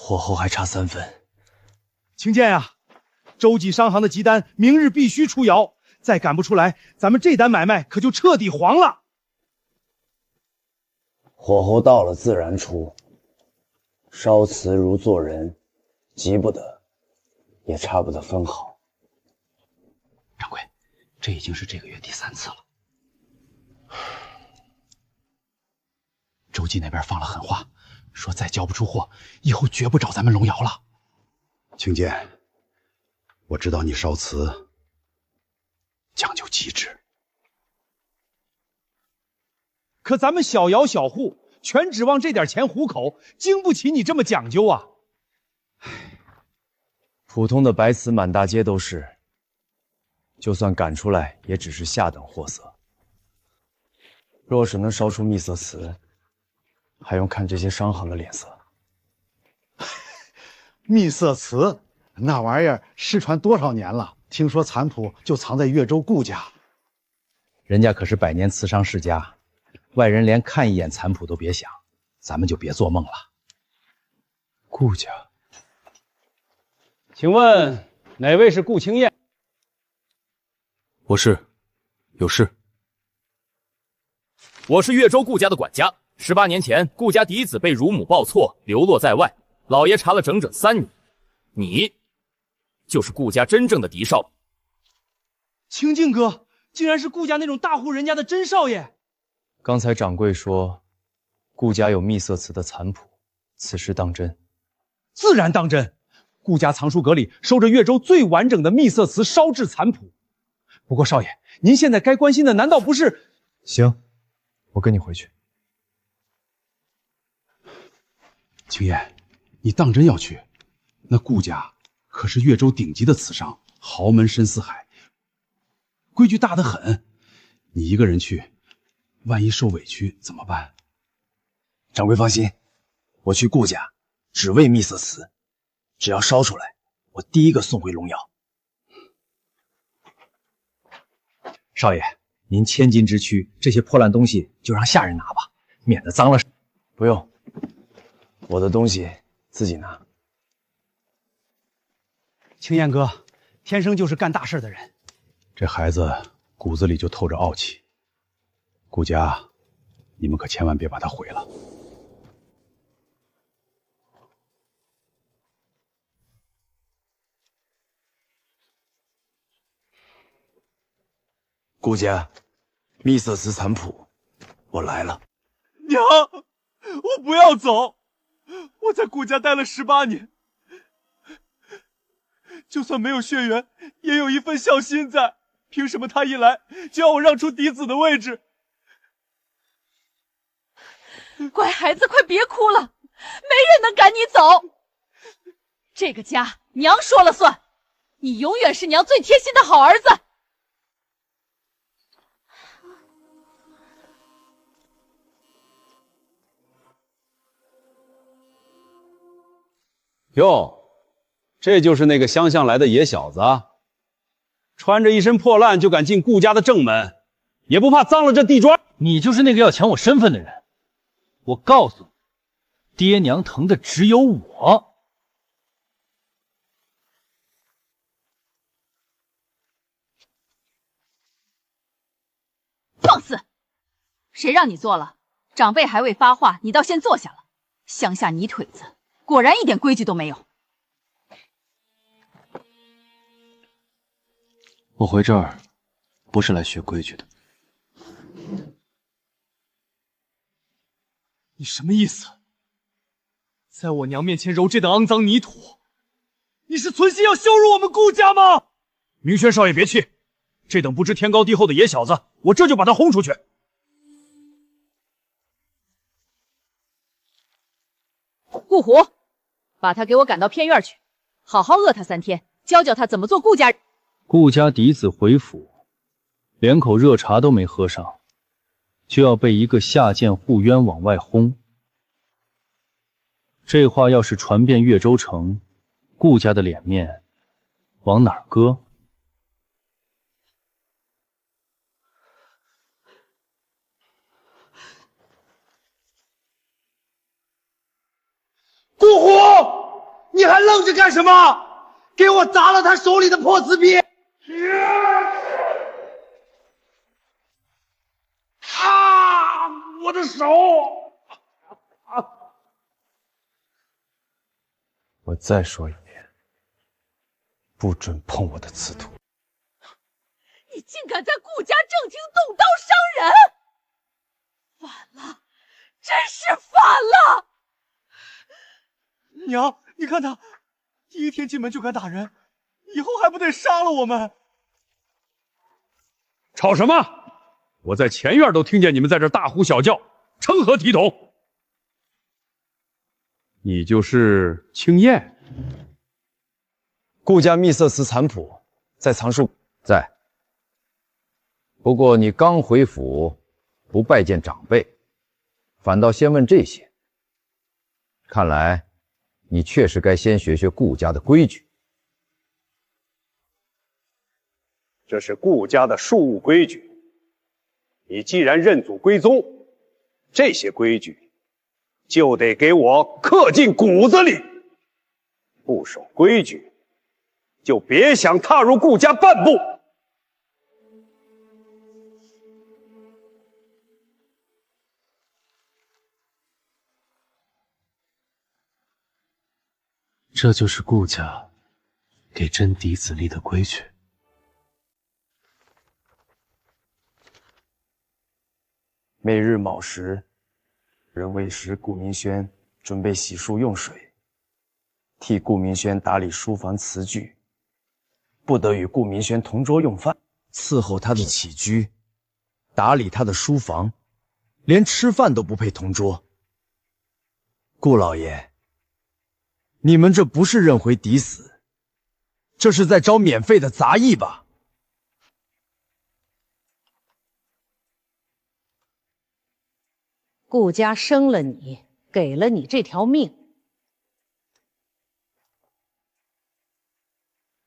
火候还差3分。青剑呀，洲际商行的急单明日必须出窑，再赶不出来，咱们这单买卖可就彻底黄了。火候到了自然出，烧瓷如做人，急不得，也差不得分毫。掌柜，这已经是这个月第3次了。洲际那边放了狠话，说再交不出货，以后绝不找咱们龙窑了。青剑，我知道你烧瓷讲究机智，可咱们小窑小户，全指望这点钱糊口，经不起你这么讲究啊！普通的白瓷满大街都是，就算赶出来，也只是下等货色。若是能烧出秘色瓷，还用看这些商行的脸色？秘色瓷那玩意儿失传多少年了？听说残谱就藏在越州顾家，人家可是百年瓷商世家，外人连看一眼残谱都别想，咱们就别做梦了。顾家，请问哪位是顾青燕？我是，有事。我是越州顾家的管家。18年前，顾家嫡子被乳母抱错，流落在外，老爷查了整整3年。你就是顾家真正的嫡少。清静哥竟然是顾家那种大户人家的真少爷。刚才掌柜说，顾家有秘色瓷的残谱，此事当真？自然当真。顾家藏书阁里收着越州最完整的秘色瓷烧制残谱。不过少爷，您现在该关心的难道不是……行，我跟你回去。青燕，你当真要去？那顾家可是越州顶级的瓷商，豪门深似海，规矩大得很。你一个人去，万一受委屈怎么办？掌柜放心，我去顾家只为秘色瓷，只要烧出来，我第一个送回龙窑。少爷，您千金之躯，这些破烂东西就让下人拿吧，免得脏了。不用，我的东西自己拿。青燕哥，天生就是干大事的人。这孩子骨子里就透着傲气。顾家，你们可千万别把他毁了。顾家，秘色瓷残谱，我来了。娘，我不要走，我在顾家待了18年，就算没有血缘，也有一份孝心在。凭什么他一来就要我让出嫡子的位置？乖孩子，快别哭了，没人能赶你走。这个家娘说了算，你永远是娘最贴心的好儿子。哟，这就是那个乡下来的野小子啊，穿着一身破烂就敢进顾家的正门，也不怕脏了这地砖。你就是那个要抢我身份的人。我告诉你，爹娘疼的只有我。放肆！谁让你做了？长辈还未发话，你倒先坐下了。乡下泥腿子，果然一点规矩都没有。我回这儿不是来学规矩的。你什么意思？在我娘面前揉这等肮脏泥土，你是存心要羞辱我们顾家吗？明轩少爷别气，这等不知天高地厚的野小子，我这就把他轰出去。顾虎，把他给我赶到偏院去，好好饿他3天，教教他怎么做顾家人。顾家嫡子回府，连口热茶都没喝上，就要被一个下贱护冤往外轰。这话要是传遍越州城，顾家的脸面往哪儿搁？顾虎，愣着干什么？给我砸了他手里的破瓷币！啊！我的手！我再说一遍，不准碰我的瓷土！你竟敢在顾家正厅动刀伤人！反了，真是反了！娘，你看他，第一天进门就敢打人，以后还不得杀了我们？吵什么？我在前院都听见你们在这大呼小叫，成何体统？你就是青燕？顾家秘色瓷残谱在藏书在。不过你刚回府，不拜见长辈，反倒先问这些，看来你确实该先学学顾家的规矩。这是顾家的庶务规矩。你既然认祖归宗，这些规矩就得给我刻进骨子里。不守规矩，就别想踏入顾家半步。这就是顾家给真嫡子立的规矩。每日卯时，人未时，顾明轩准备洗漱用水，替顾明轩打理书房词具，不得与顾明轩同桌用饭，伺候他的起居，打理他的书房，连吃饭都不配同桌。顾老爷，你们这不是认回嫡子，这是在招免费的杂役吧？顾家生了你，给了你这条命，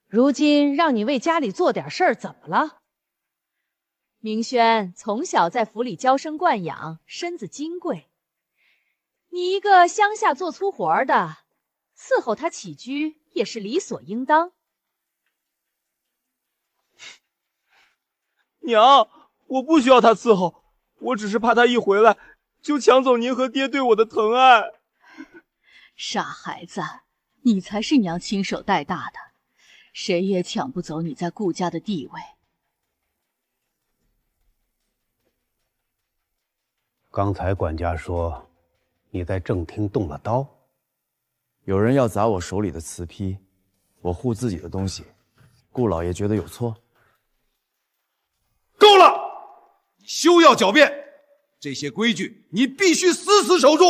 如今让你为家里做点事儿，怎么了？明轩从小在府里娇生惯养，身子金贵。你一个乡下做粗活的，伺候他起居也是理所应当。娘，我不需要他伺候，我只是怕他一回来就抢走您和爹对我的疼爱。傻孩子，你才是娘亲手带大的，谁也抢不走你在顾家的地位。刚才管家说你在正厅动了刀，有人要砸我手里的瓷坯，我护自己的东西，顾老爷觉得有错？够了！你休要狡辩，这些规矩你必须死死守住。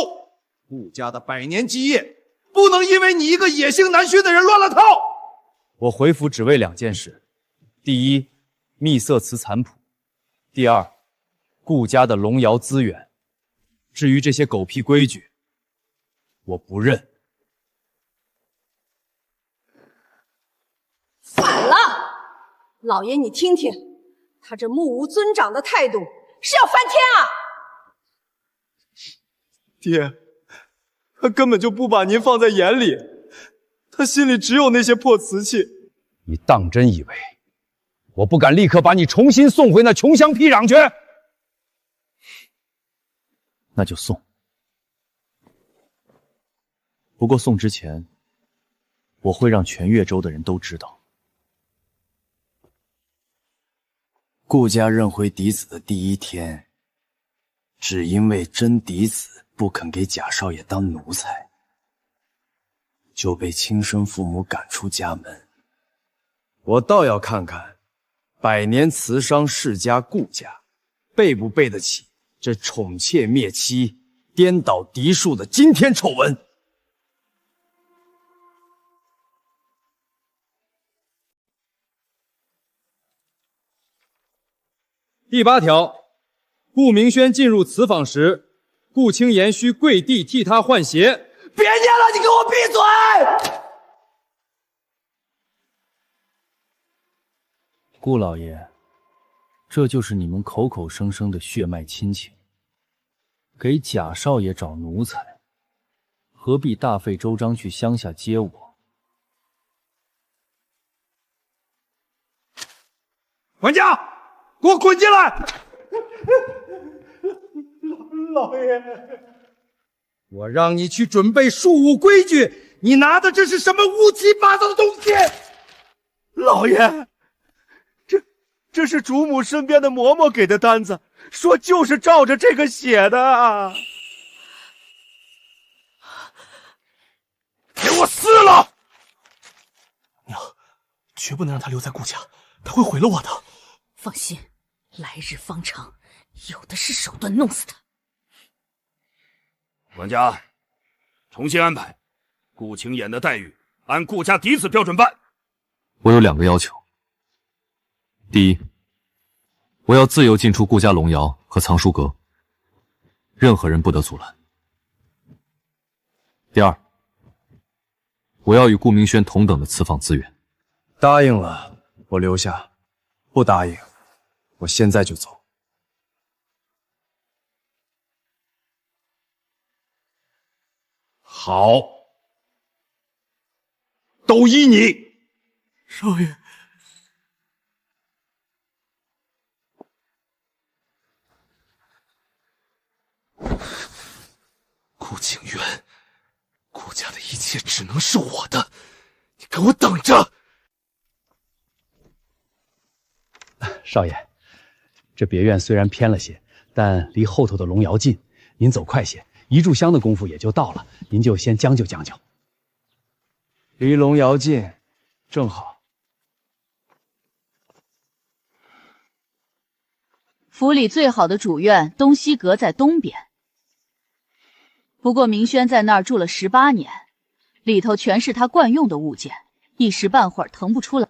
顾家的百年基业，不能因为你一个野性难驯的人乱了套。我回府只为2件事：第一，秘色瓷残谱；第二，顾家的龙窑资源。至于这些狗屁规矩，我不认。反了！老爷，你听听，他这目无尊长的态度是要翻天啊！爹，他根本就不把您放在眼里，他心里只有那些破瓷器。你当真以为我不敢立刻把你重新送回那穷乡僻壤去？那就送。不过送之前，我会让全越州的人都知道，顾家认回嫡子的第一天，只因为真嫡子不肯给贾少爷当奴才，就被亲生父母赶出家门。我倒要看看百年瓷商世家顾家背不背得起这宠妾灭妻、颠倒嫡庶的惊天丑闻。第8条，顾明轩进入瓷坊时，顾青言需跪地替他换鞋。别念了，你给我闭嘴！顾老爷，这就是你们口口声声的血脉亲情。给贾少爷找奴才，何必大费周章去乡下接我？管家，给我滚进来！老爷，我让你去准备庶务规矩，你拿的这是什么乌七八糟的东西？老爷，这是主母身边的嬷嬷给的单子，说就是照着这个写的。给我撕了！娘，绝不能让他留在顾家，他会毁了我的。放心，来日方长，有的是手段弄死他。管家，重新安排，顾青衍的待遇按顾家嫡子标准办。我有2个要求：第一，我要自由进出顾家龙窑和藏书阁，任何人不得阻拦；第二，我要与顾明轩同等的此访资源。答应了，我留下；不答应，我现在就走。好，都依你。少爷，顾景渊，顾家的一切只能是我的，你给我等着！少爷，这别院虽然偏了些，但离后头的龙窑近，您走快些，1炷香的功夫也就到了，您就先将就将就。离龙窑近，正好。府里最好的主院东西阁在东边，不过明轩在那儿住了18年，里头全是他惯用的物件，一时半会儿腾不出来。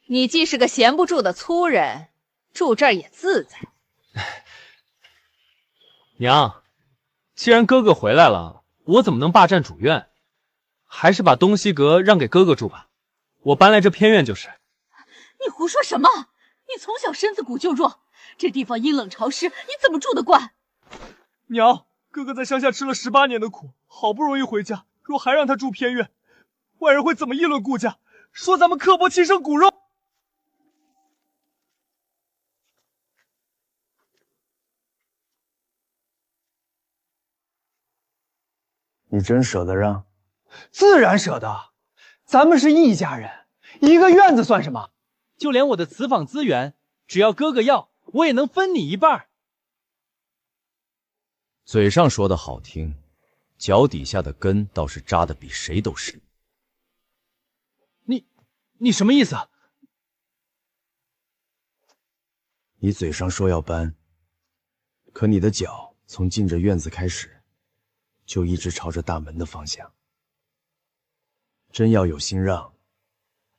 你既是个闲不住的粗人，住这儿也自在。娘，既然哥哥回来了，我怎么能霸占主院？还是把东西阁让给哥哥住吧。我搬来这偏院就是。你胡说什么？你从小身子骨就弱，这地方阴冷潮湿，你怎么住得惯？娘，哥哥在乡下吃了18年的苦，好不容易回家，若还让他住偏院，外人会怎么议论顾家？说咱们刻薄亲生骨肉。你真舍得让？自然舍得，咱们是一家人，一个院子算什么？就连我的此访资源，只要哥哥要，我也能分你一半。嘴上说的好听，脚底下的根倒是扎得比谁都深。你什么意思？你嘴上说要搬，可你的脚从进这院子开始，就一直朝着大门的方向。真要有心让，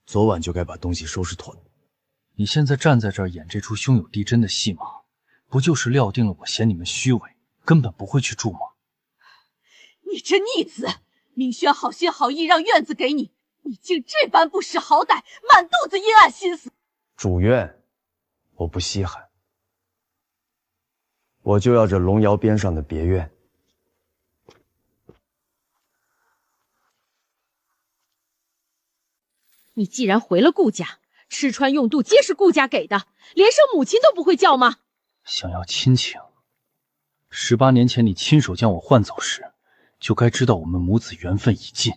昨晚就该把东西收拾妥。你现在站在这儿演这出兄友弟真的戏码，不就是料定了我嫌你们虚伪，根本不会去住吗？你这逆子！明轩好心好意让院子给你，你竟这般不识好歹，满肚子阴暗心思。主院我不稀罕，我就要这龙窑边上的别院。你既然回了顾家，吃穿用度皆是顾家给的，连声母亲都不会叫吗？想要亲情，18年前你亲手将我换走时，就该知道我们母子缘分已尽。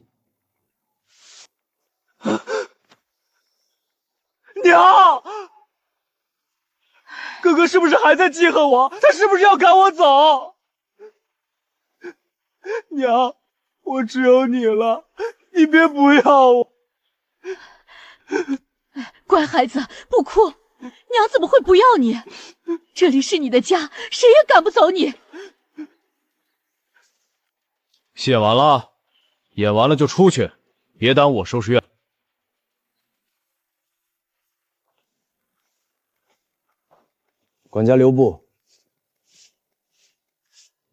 娘，哥哥是不是还在记恨我？他是不是要赶我走？娘，我只有你了，你别不要我。乖孩子，不哭，娘怎么会不要你？这里是你的家，谁也赶不走你。写完了，演完了就出去，别耽误我收拾院。管家留步，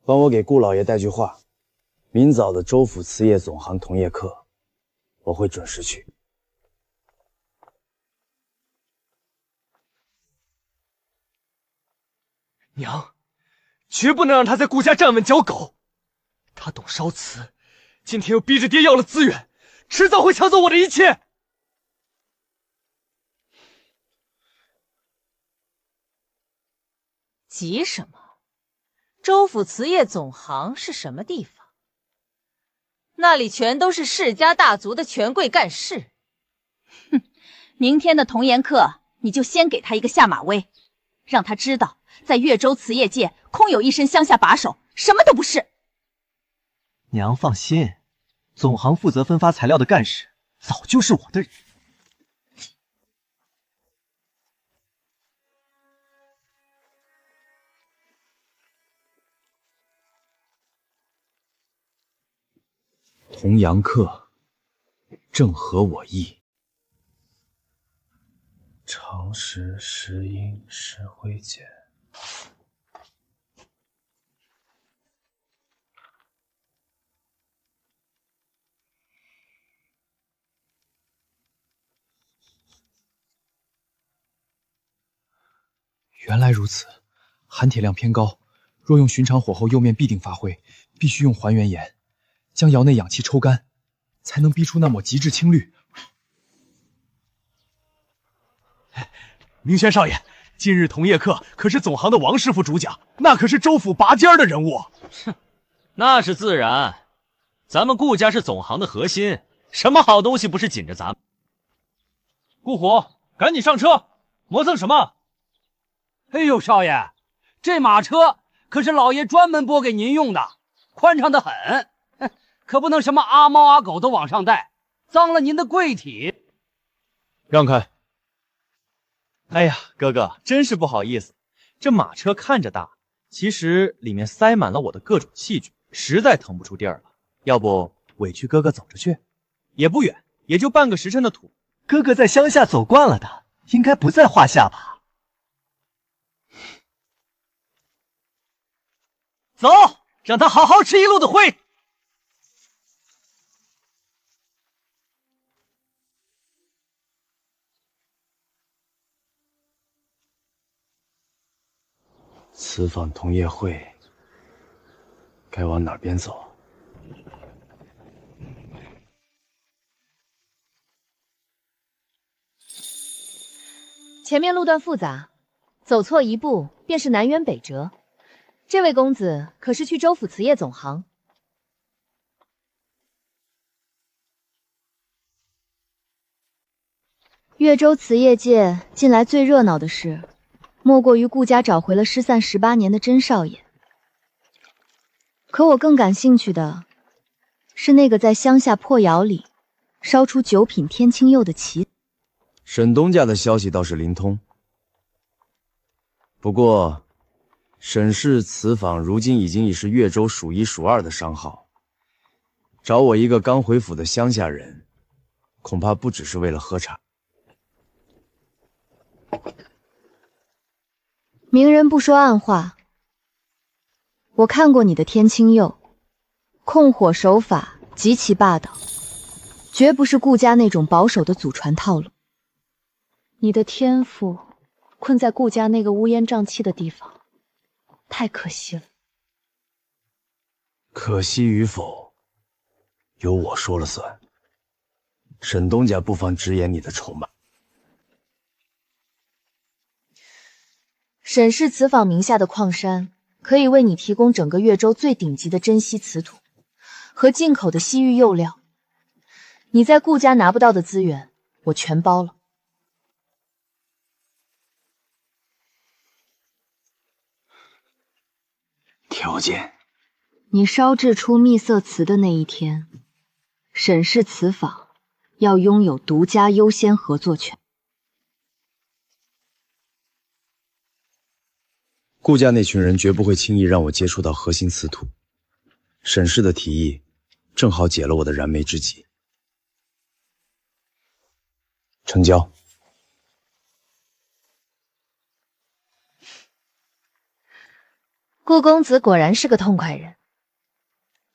帮我给顾老爷带句话，明早的州府瓷业总行同业课，我会准时去。娘，绝不能让他在顾家站稳脚狗。他懂烧瓷，今天又逼着爹要了资源，迟早会抢走我的一切。急什么？州府瓷业总行是什么地方？那里全都是世家大族的权贵干事。哼，明天的童颜课，你就先给他一个下马威，让他知道，在越州瓷业界空有一身乡下把手，什么都不是。娘放心，总行负责分发材料的干事，早就是我的人。童阳客，正合我意。常识石英石灰碱。原来如此，含铁量偏高，若用寻常火候釉面必定发挥，必须用还原盐，将窑内氧气抽干，才能逼出那抹极致青绿。明轩少爷，今日同业课可是总行的王师傅主讲，那可是州府拔尖的人物。哼，那是自然，咱们顾家是总行的核心，什么好东西不是紧着咱们？顾虎，赶紧上车，磨蹭什么？哎呦，少爷，这马车可是老爷专门拨给您用的，宽敞的很，可不能什么阿猫阿狗都往上带，脏了您的贵体。让开！哎呀，哥哥，真是不好意思，这马车看着大，其实里面塞满了我的各种器具，实在腾不出地儿了。要不委屈哥哥走着去，也不远，也就半个时辰的途。哥哥在乡下走惯了的，应该不在话下吧？走，让他好好吃一路的灰。此访同业会，该往哪边走？前面路段复杂，走错一步便是南辕北辙。这位公子可是去州府瓷业总行？越州瓷业界近来最热闹的事，莫过于顾家找回了失散18年的甄少爷。可我更感兴趣的是那个在乡下破窑里烧出9品天青釉的奇。沈东家的消息倒是灵通，不过沈氏瓷坊如今已是越州数1数2的商号，找我一个刚回府的乡下人，恐怕不只是为了喝茶。明人不说暗话，我看过你的天青釉，控火手法极其霸道，绝不是顾家那种保守的祖传套路。你的天赋困在顾家那个乌烟瘴气的地方，太可惜了。可惜与否，由我说了算。沈东家不妨直言你的筹码。沈氏瓷坊名下的矿山可以为你提供整个越州最顶级的珍稀瓷土和进口的西域釉料，你在顾家拿不到的资源，我全包了。条件：你烧制出秘色瓷的那一天，沈氏瓷坊要拥有独家优先合作权。顾家那群人绝不会轻易让我接触到核心瓷土，沈氏的提议正好解了我的燃眉之急。成交。顾公子果然是个痛快人，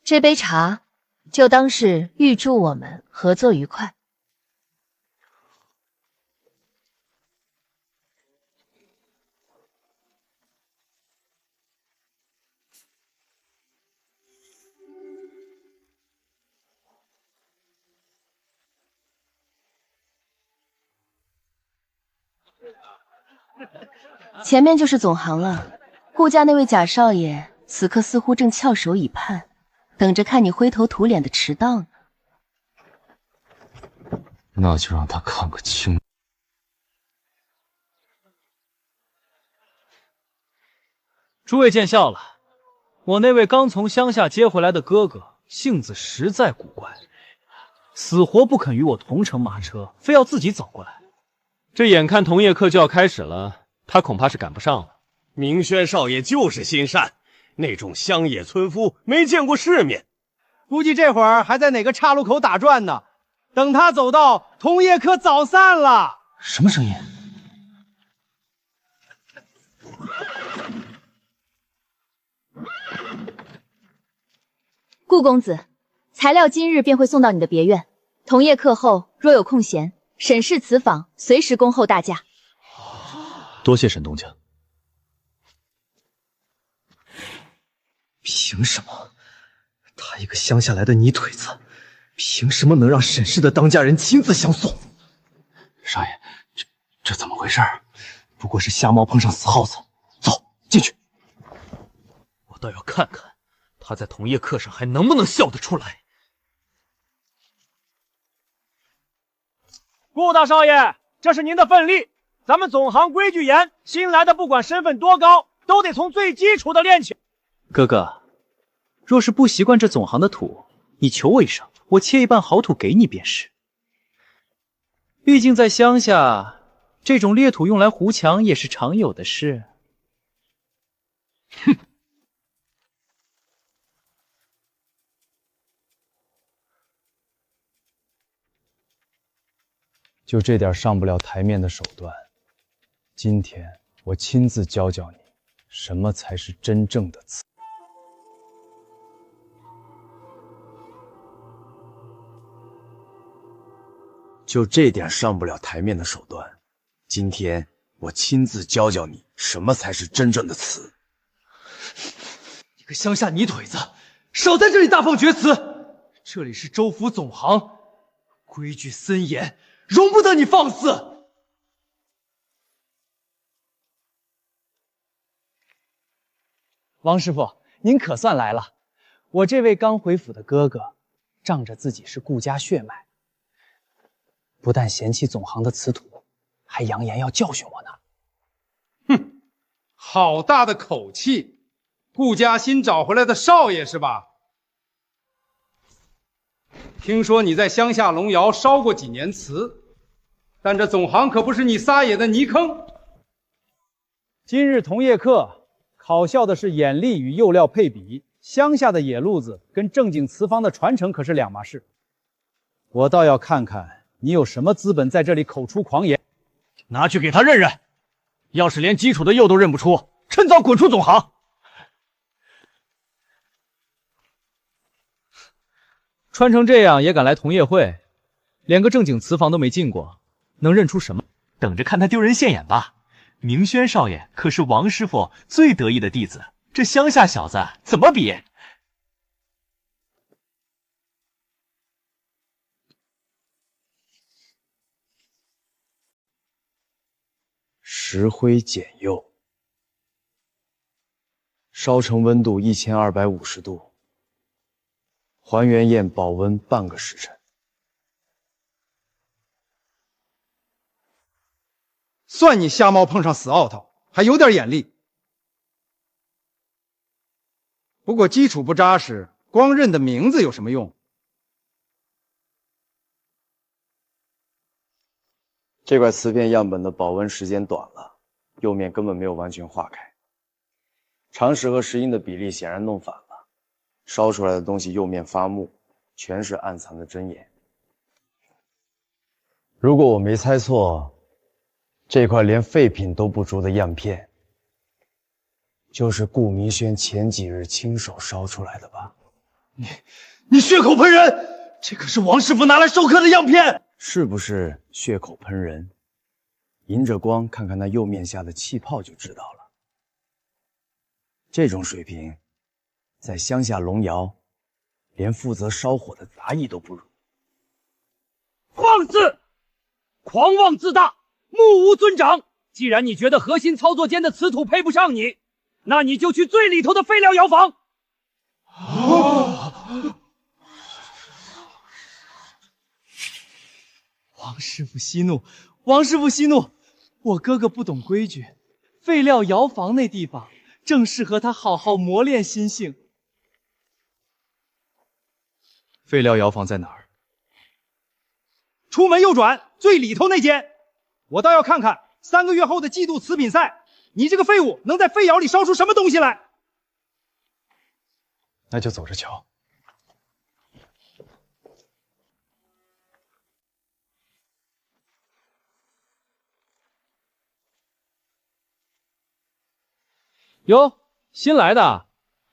这杯茶就当是预祝我们合作愉快。前面就是总行了，顾家那位贾少爷此刻似乎正翘首以盼，等着看你灰头土脸的迟到呢。那就让他看个清。诸位见笑了，我那位刚从乡下接回来的哥哥性子实在古怪，死活不肯与我同乘马车，非要自己走过来。这眼看同业课就要开始了，他恐怕是赶不上了。明轩少爷就是心善，那种乡野村夫没见过世面，估计这会儿还在哪个岔路口打转呢。等他走到，同业课早散了。什么声音？顾公子，材料今日便会送到你的别院。同业课后若有空闲，沈氏此坊随时恭候大驾。多谢沈东家。凭什么？他一个乡下来的泥腿子，凭什么能让沈氏的当家人亲自相送？少爷，这怎么回事？不过是瞎猫碰上死耗子。走，进去。我倒要看看他在同业课上还能不能笑得出来。顾大少爷，这是您的份例。咱们总行规矩严，新来的不管身份多高，都得从最基础的练起。哥哥，若是不习惯这总行的土，你求我一声，我切一半好土给你便是。毕竟在乡下，这种劣土用来糊墙也是常有的事。哼！就这点上不了台面的手段，今天我亲自教教你，什么才是真正的刺。就这点上不了台面的手段，今天我亲自教教你，什么才是真正的刺。你个乡下泥腿子，少在这里大放厥词！这里是州府总行，规矩森严，容不得你放肆！王师傅，您可算来了。我这位刚回府的哥哥，仗着自己是顾家血脉，不但嫌弃总行的此土，还扬言要教训我呢。哼，好大的口气！顾家新找回来的少爷是吧？听说你在乡下龙窑烧过几年瓷，但这总行可不是你撒野的泥坑。今日同业课考校的是眼力与釉料配比，乡下的野路子跟正经瓷方的传承可是两码事。我倒要看看你有什么资本在这里口出狂言。拿去给他认认，要是连基础的釉都认不出，趁早滚出总行。穿成这样也敢来同业会，连个正经瓷房都没进过，能认出什么？等着看他丢人现眼吧。明轩少爷可是王师傅最得意的弟子，这乡下小子怎么比？石灰碱釉，烧成温度1250度，还原焰保温半个时辰。算你瞎猫碰上死奥头，还有点眼力。不过基础不扎实，光认的名字有什么用？这块瓷片样本的保温时间短了，釉面根本没有完全化开，常识和石英的比例显然弄反了，烧出来的东西釉面发木，全是暗藏的真眼。如果我没猜错，这块连废品都不足的样片，就是顾明轩前几日亲手烧出来的吧？你血口喷人！这可是王师傅拿来授课的样片，是不是血口喷人？迎着光看看那釉面下的气泡就知道了。这种水平，在乡下龙窑，连负责烧火的杂役都不如。放肆！狂妄自大，目无尊长！既然你觉得核心操作间的瓷土配不上你，那你就去最里头的废料窑房。王师傅息怒，王师傅息怒！我哥哥不懂规矩，废料窑房那地方正适合他好好磨练心性。废料窑房在哪儿？出门右转，最里头那间。我倒要看看3个月后的季度瓷品赛，你这个废物能在废窑里烧出什么东西来？那就走着瞧。哟，新来的，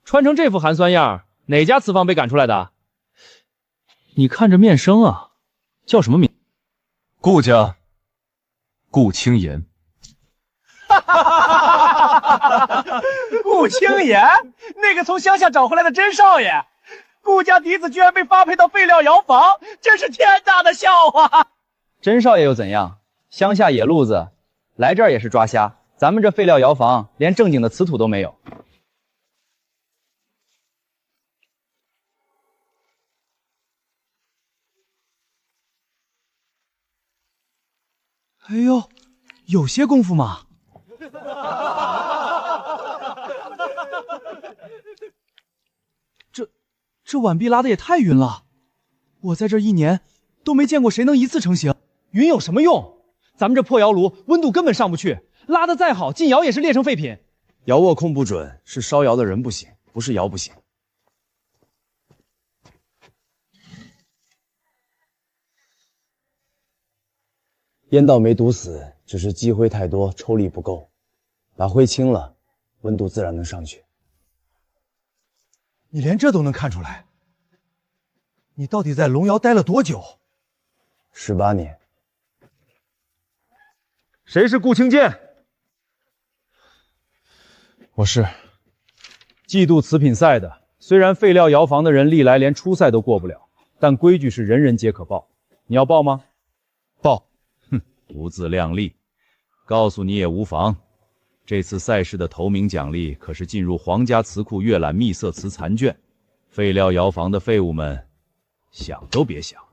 穿成这副寒酸样，哪家瓷坊被赶出来的？你看着面生啊，叫什么名？顾家，顾青言。顾青言，那个从乡下找回来的甄少爷，顾家嫡子居然被发配到废料窑房，真是天大的笑话！甄少爷又怎样？乡下野路子，来这儿也是抓瞎。咱们这废料窑房连正经的瓷土都没有。哎呦，有些功夫嘛。这碗壁拉的也太匀了，我在这1年都没见过谁能一次成型。匀有什么用？咱们这破窑炉温度根本上不去，拉的再好，进窑也是裂成废品。窑握控不准，是烧窑的人不行，不是窑不行。烟道没堵死，只是积灰太多，抽力不够。把灰清了，温度自然能上去。你连这都能看出来？你到底在龙窑待了多久？18年。谁是顾青剑？我是。季度瓷品赛的，虽然废料窑房的人历来连初赛都过不了，但规矩是人人皆可报。你要报吗？报。哼，不自量力。告诉你也无妨。这次赛事的头名奖励可是进入皇家瓷库阅览秘色瓷残卷，废料窑房的废物们，想都别想。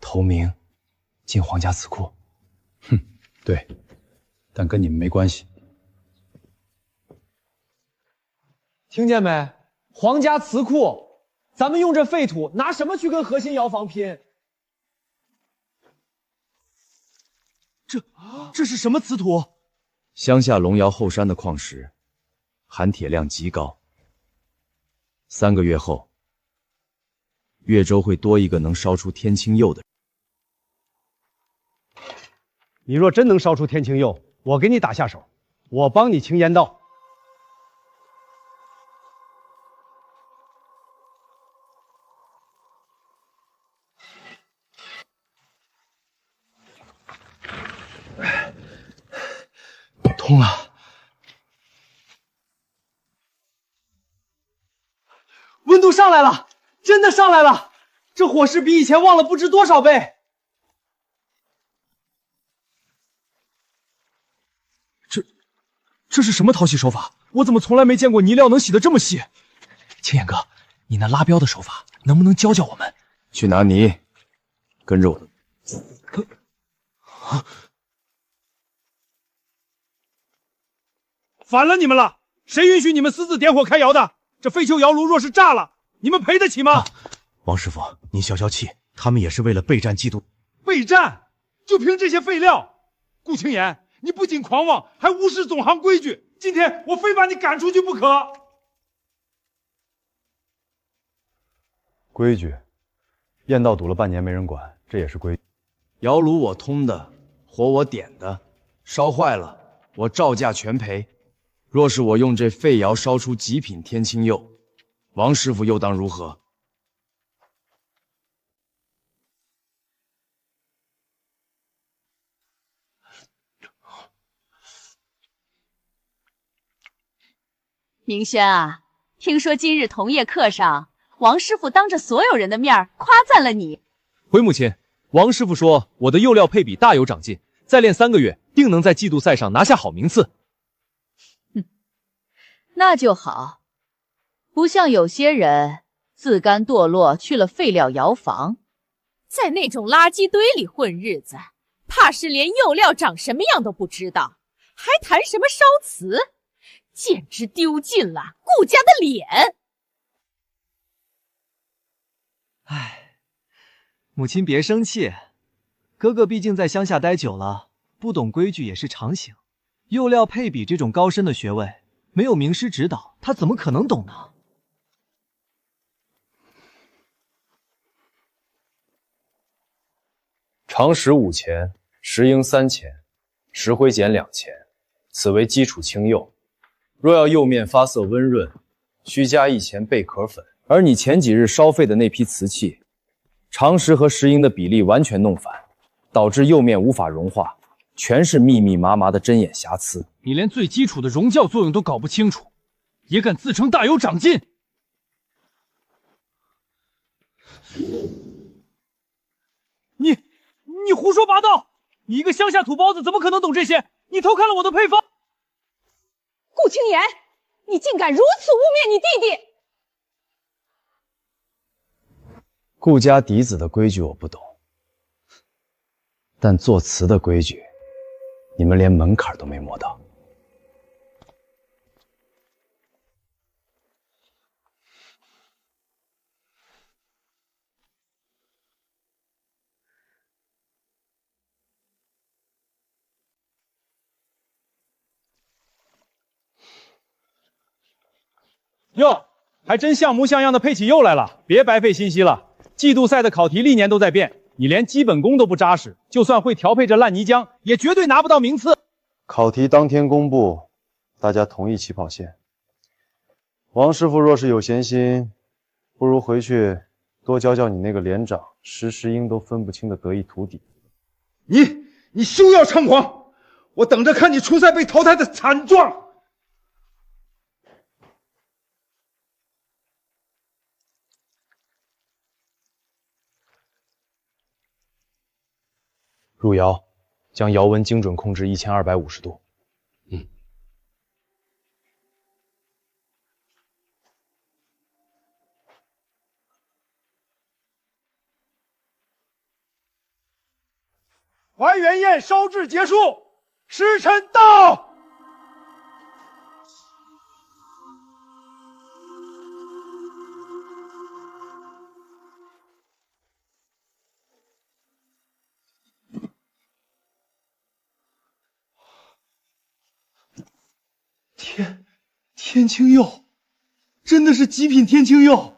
头名进皇家瓷库？哼，对，但跟你们没关系。听见没？皇家瓷库，咱们用这废土拿什么去跟核心窑房拼？这是什么瓷土？乡下龙窑后山的矿石，含铁量极高。3个月后，越州会多一个能烧出天青釉的人。你若真能烧出天青釉，我给你打下手，我帮你清烟道。通了，温度上来了，真的上来了！这火势比以前旺了不知多少倍。这是什么淘洗手法？我怎么从来没见过泥料能洗得这么细？青眼哥，你那拉标的手法能不能教教我们？去拿泥，跟着我。反了你们了！谁允许你们私自点火开窑的？这废旧窑炉若是炸了，你们赔得起吗？王师傅，您消消气，他们也是为了备战季度。备战？就凭这些废料？顾青言，你不仅狂妄，还无视总行规矩。今天我非把你赶出去不可。规矩，烟道堵了半年没人管，这也是规矩。窑炉我通的，火我点的，烧坏了我照价全赔。若是我用这废窑烧出极品天青釉，王师傅又当如何？明轩啊，听说今日同业课上，王师傅当着所有人的面夸赞了你。回母亲，王师傅说我的釉料配比大有长进，再练3个月，定能在季度赛上拿下好名次。那就好，不像有些人自甘堕落去了废料窑房，在那种垃圾堆里混日子，怕是连釉料长什么样都不知道，还谈什么烧瓷，简直丢尽了顾家的脸。唉，母亲别生气，哥哥毕竟在乡下待久了，不懂规矩也是常情。釉料配比这种高深的学问，没有名师指导，他怎么可能懂呢？常识5钱，石英3钱，石灰碱2钱，此为基础青釉。若要釉面发色温润，需加1钱贝壳粉。而你前几日烧废的那批瓷器，常识和石英的比例完全弄反，导致釉面无法融化，全是密密麻麻的针眼瑕疵。你连最基础的溶教作用都搞不清楚，也敢自称大有长进？你胡说八道！你一个乡下土包子怎么可能懂这些？你偷看了我的配方！顾青言，你竟敢如此污蔑你弟弟！顾家嫡子的规矩我不懂，但做瓷的规矩，你们连门槛都没摸到。哟，还真像模像样的配起釉来了，别白费心机了。季度赛的考题历年都在变，你连基本功都不扎实，就算会调配这烂泥浆，也绝对拿不到名次。考题当天公布，大家同一起跑线。王师傅若是有闲心，不如回去多教教你那个连长石石英都分不清的得意徒弟。你休要猖狂，我等着看你初赛被淘汰的惨状。入窑，将窑温精准控制1250度。还原宴烧制结束，时辰到。天青釉，真的是极品天青釉。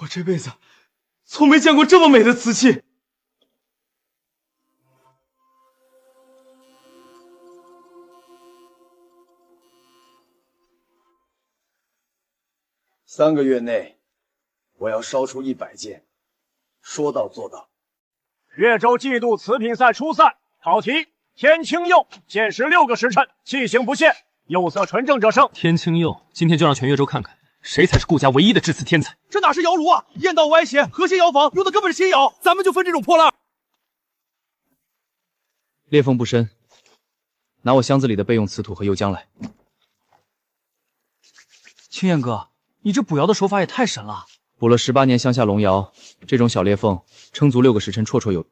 我这辈子从没见过这么美的瓷器。3个月内，我要烧出100件，说到做到。越州季度瓷品赛初赛考题：天青釉，限时6个时辰，器型不限，釉色纯正者胜。天青釉，今天就让全越州看看，谁才是顾家唯一的制瓷天才。这哪是窑炉啊，砚道歪斜，和谐窑房用的根本是新窑，咱们就分这种破烂。裂缝不深，拿我箱子里的备用瓷土和釉浆来。青燕哥，你这补窑的手法也太神了！补了18年乡下龙窑，这种小裂缝撑足6个时辰绰绰有余。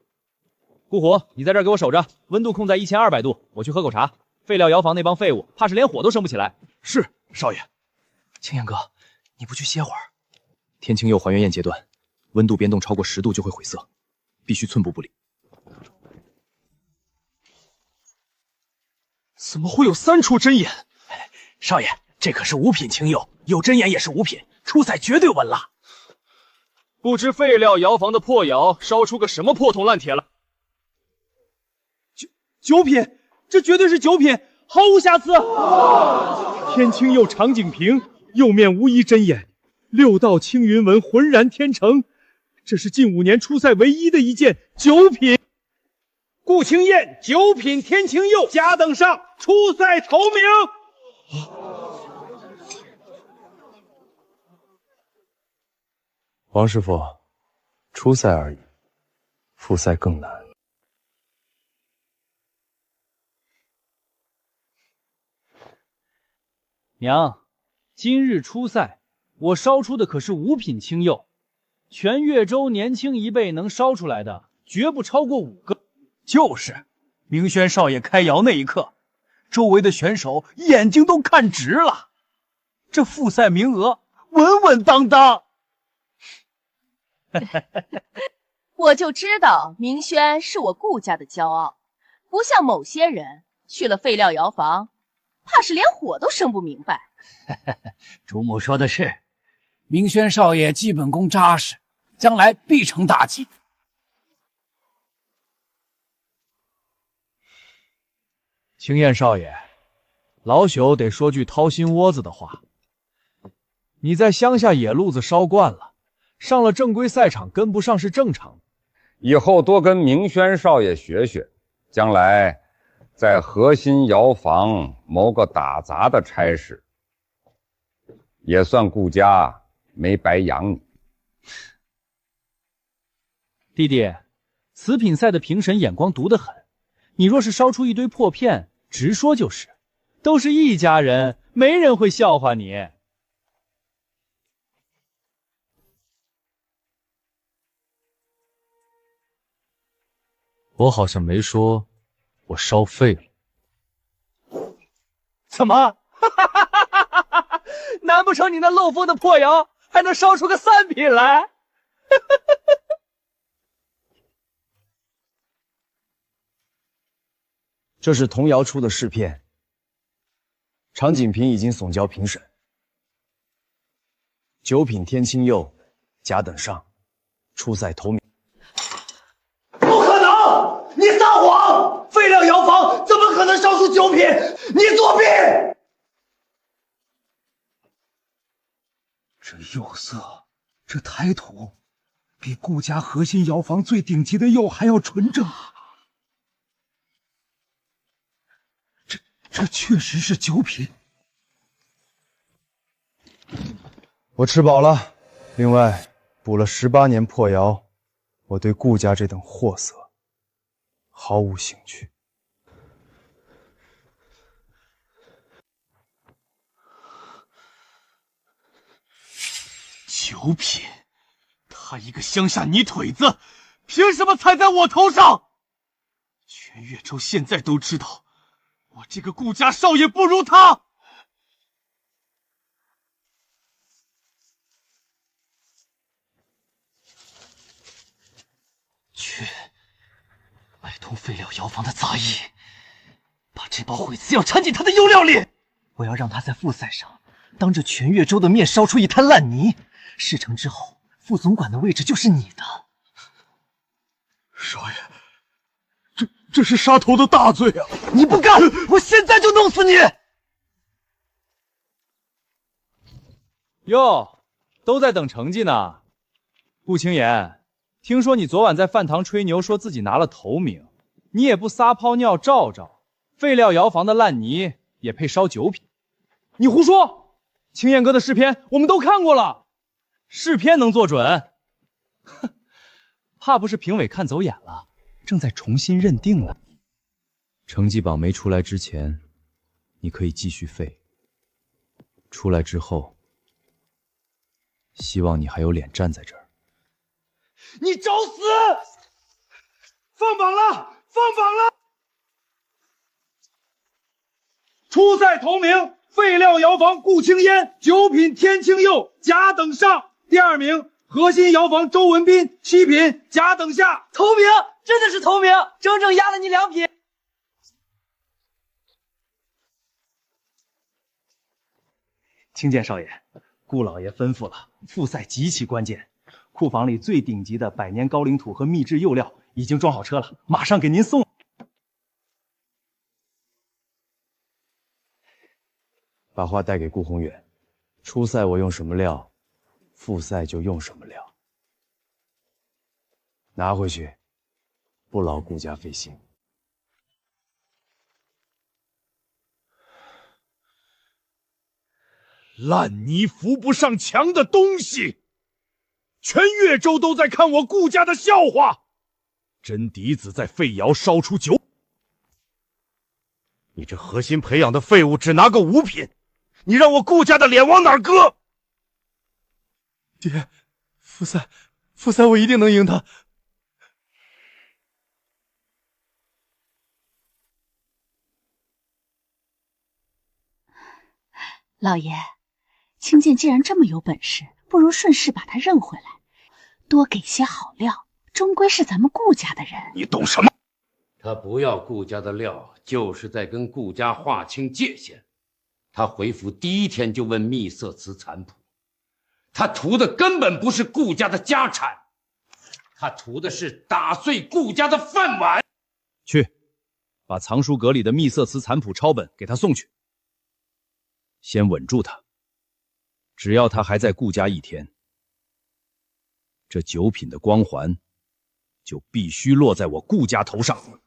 顾虎，你在这儿给我守着，温度控在1200度，我去喝口茶。废料窑房那帮废物，怕是连火都生不起来。是，少爷。青燕哥，你不去歇会儿？天青釉还原验阶段，温度变动超过10度就会毁色，必须寸步不离。怎么会有3处针眼？少爷，这可是5品青釉，有针眼也是5品，初赛绝对稳了。不知废料窑房的破窑烧出个什么破铜烂铁来？9品，这绝对是9品，毫无瑕疵。天青釉长颈平，釉面无一针眼，6道青云纹浑然天成，这是近5年初赛唯一的一件9品。顾青燕9品天青釉，甲等上，初赛头名。王师傅，初赛而已，复赛更难。娘，今日出塞，我烧出的可是5品青釉，全越州年轻一辈能烧出来的，绝不超过5个。就是，明轩少爷开窑那一刻，周围的选手眼睛都看直了。这复赛名额稳稳当当。我就知道明轩是我顾家的骄傲，不像某些人去了废料窑房，怕是连火都生不明白。主母说的是，明轩少爷基本功扎实，将来必成大器。青燕少爷，老朽得说句掏心窝子的话，你在乡下野路子烧惯了，上了正规赛场跟不上是正常的。以后多跟明轩少爷学学，将来在核心窑房谋个打杂的差事，也算顾家没白养你。弟弟，此品赛的评审眼光毒得很，你若是烧出一堆破片，直说就是，都是一家人，没人会笑话你。我好像没说我烧废了。怎么？难不成你那漏风的破窑还能烧出个3品来？这是童谣出的试片，常锦屏已经送交评审。9品天青釉，甲等上，初赛头名。不可能！你撒谎！废料窑房怎么可能烧出9品？你作弊！这釉色，这胎土，比顾家核心窑房最顶级的釉还要纯正。这确实是9品。我吃饱了，另外补了18年破窑，我对顾家这等货色毫无兴趣。9品，他一个乡下泥腿子，凭什么踩在我头上？全越州现在都知道，我这个顾家少爷不如他。去买通废料窑房的杂役，把这包毁瓷药掺进他的釉料里。我要让他在复赛上当着全越州的面烧出一滩烂泥。事成之后，副总管的位置就是你的。少爷，这是杀头的大罪啊！你不干，我现在就弄死你！哟，都在等成绩呢。顾青言，听说你昨晚在饭堂吹牛，说自己拿了头名，你也不撒泡尿照照，废料窑房的烂泥也配烧9品？你胡说！青燕哥的试片我们都看过了，试片能做准？哼，怕不是评委看走眼了，正在重新认定了。成绩榜没出来之前，你可以继续废；出来之后，希望你还有脸站在这儿。你找死！放榜了，放榜了！初赛头名：废料窑房顾青烟，9品天青釉，甲等上；第2名核心窑房周文斌，7品甲等下。头名真的是头名，整整压了你2品。青剑少爷，顾老爷吩咐了，复赛极其关键，库房里最顶级的百年高岭土和秘制釉料已经装好车了，马上给您送。把话带给顾宏远，初赛我用什么料，复赛就用什么料。拿回去，不劳顾家费心。烂泥扶不上墙的东西，全越州都在看我顾家的笑话。真嫡子在废窑烧出9，你这核心培养的废物只拿个5品，你让我顾家的脸往哪儿搁？爹，傅赛，我一定能赢他。老爷，青剑既然这么有本事，不如顺势把他认回来，多给些好料，终归是咱们顾家的人。你懂什么？他不要顾家的料，就是在跟顾家划清界限。他回府第一天就问秘色瓷残谱，他图的根本不是顾家的家产，他图的是打碎顾家的饭碗。去，把藏书阁里的秘色瓷残谱抄本给他送去。先稳住他，只要他还在顾家一天，这九品的光环就必须落在我顾家头上。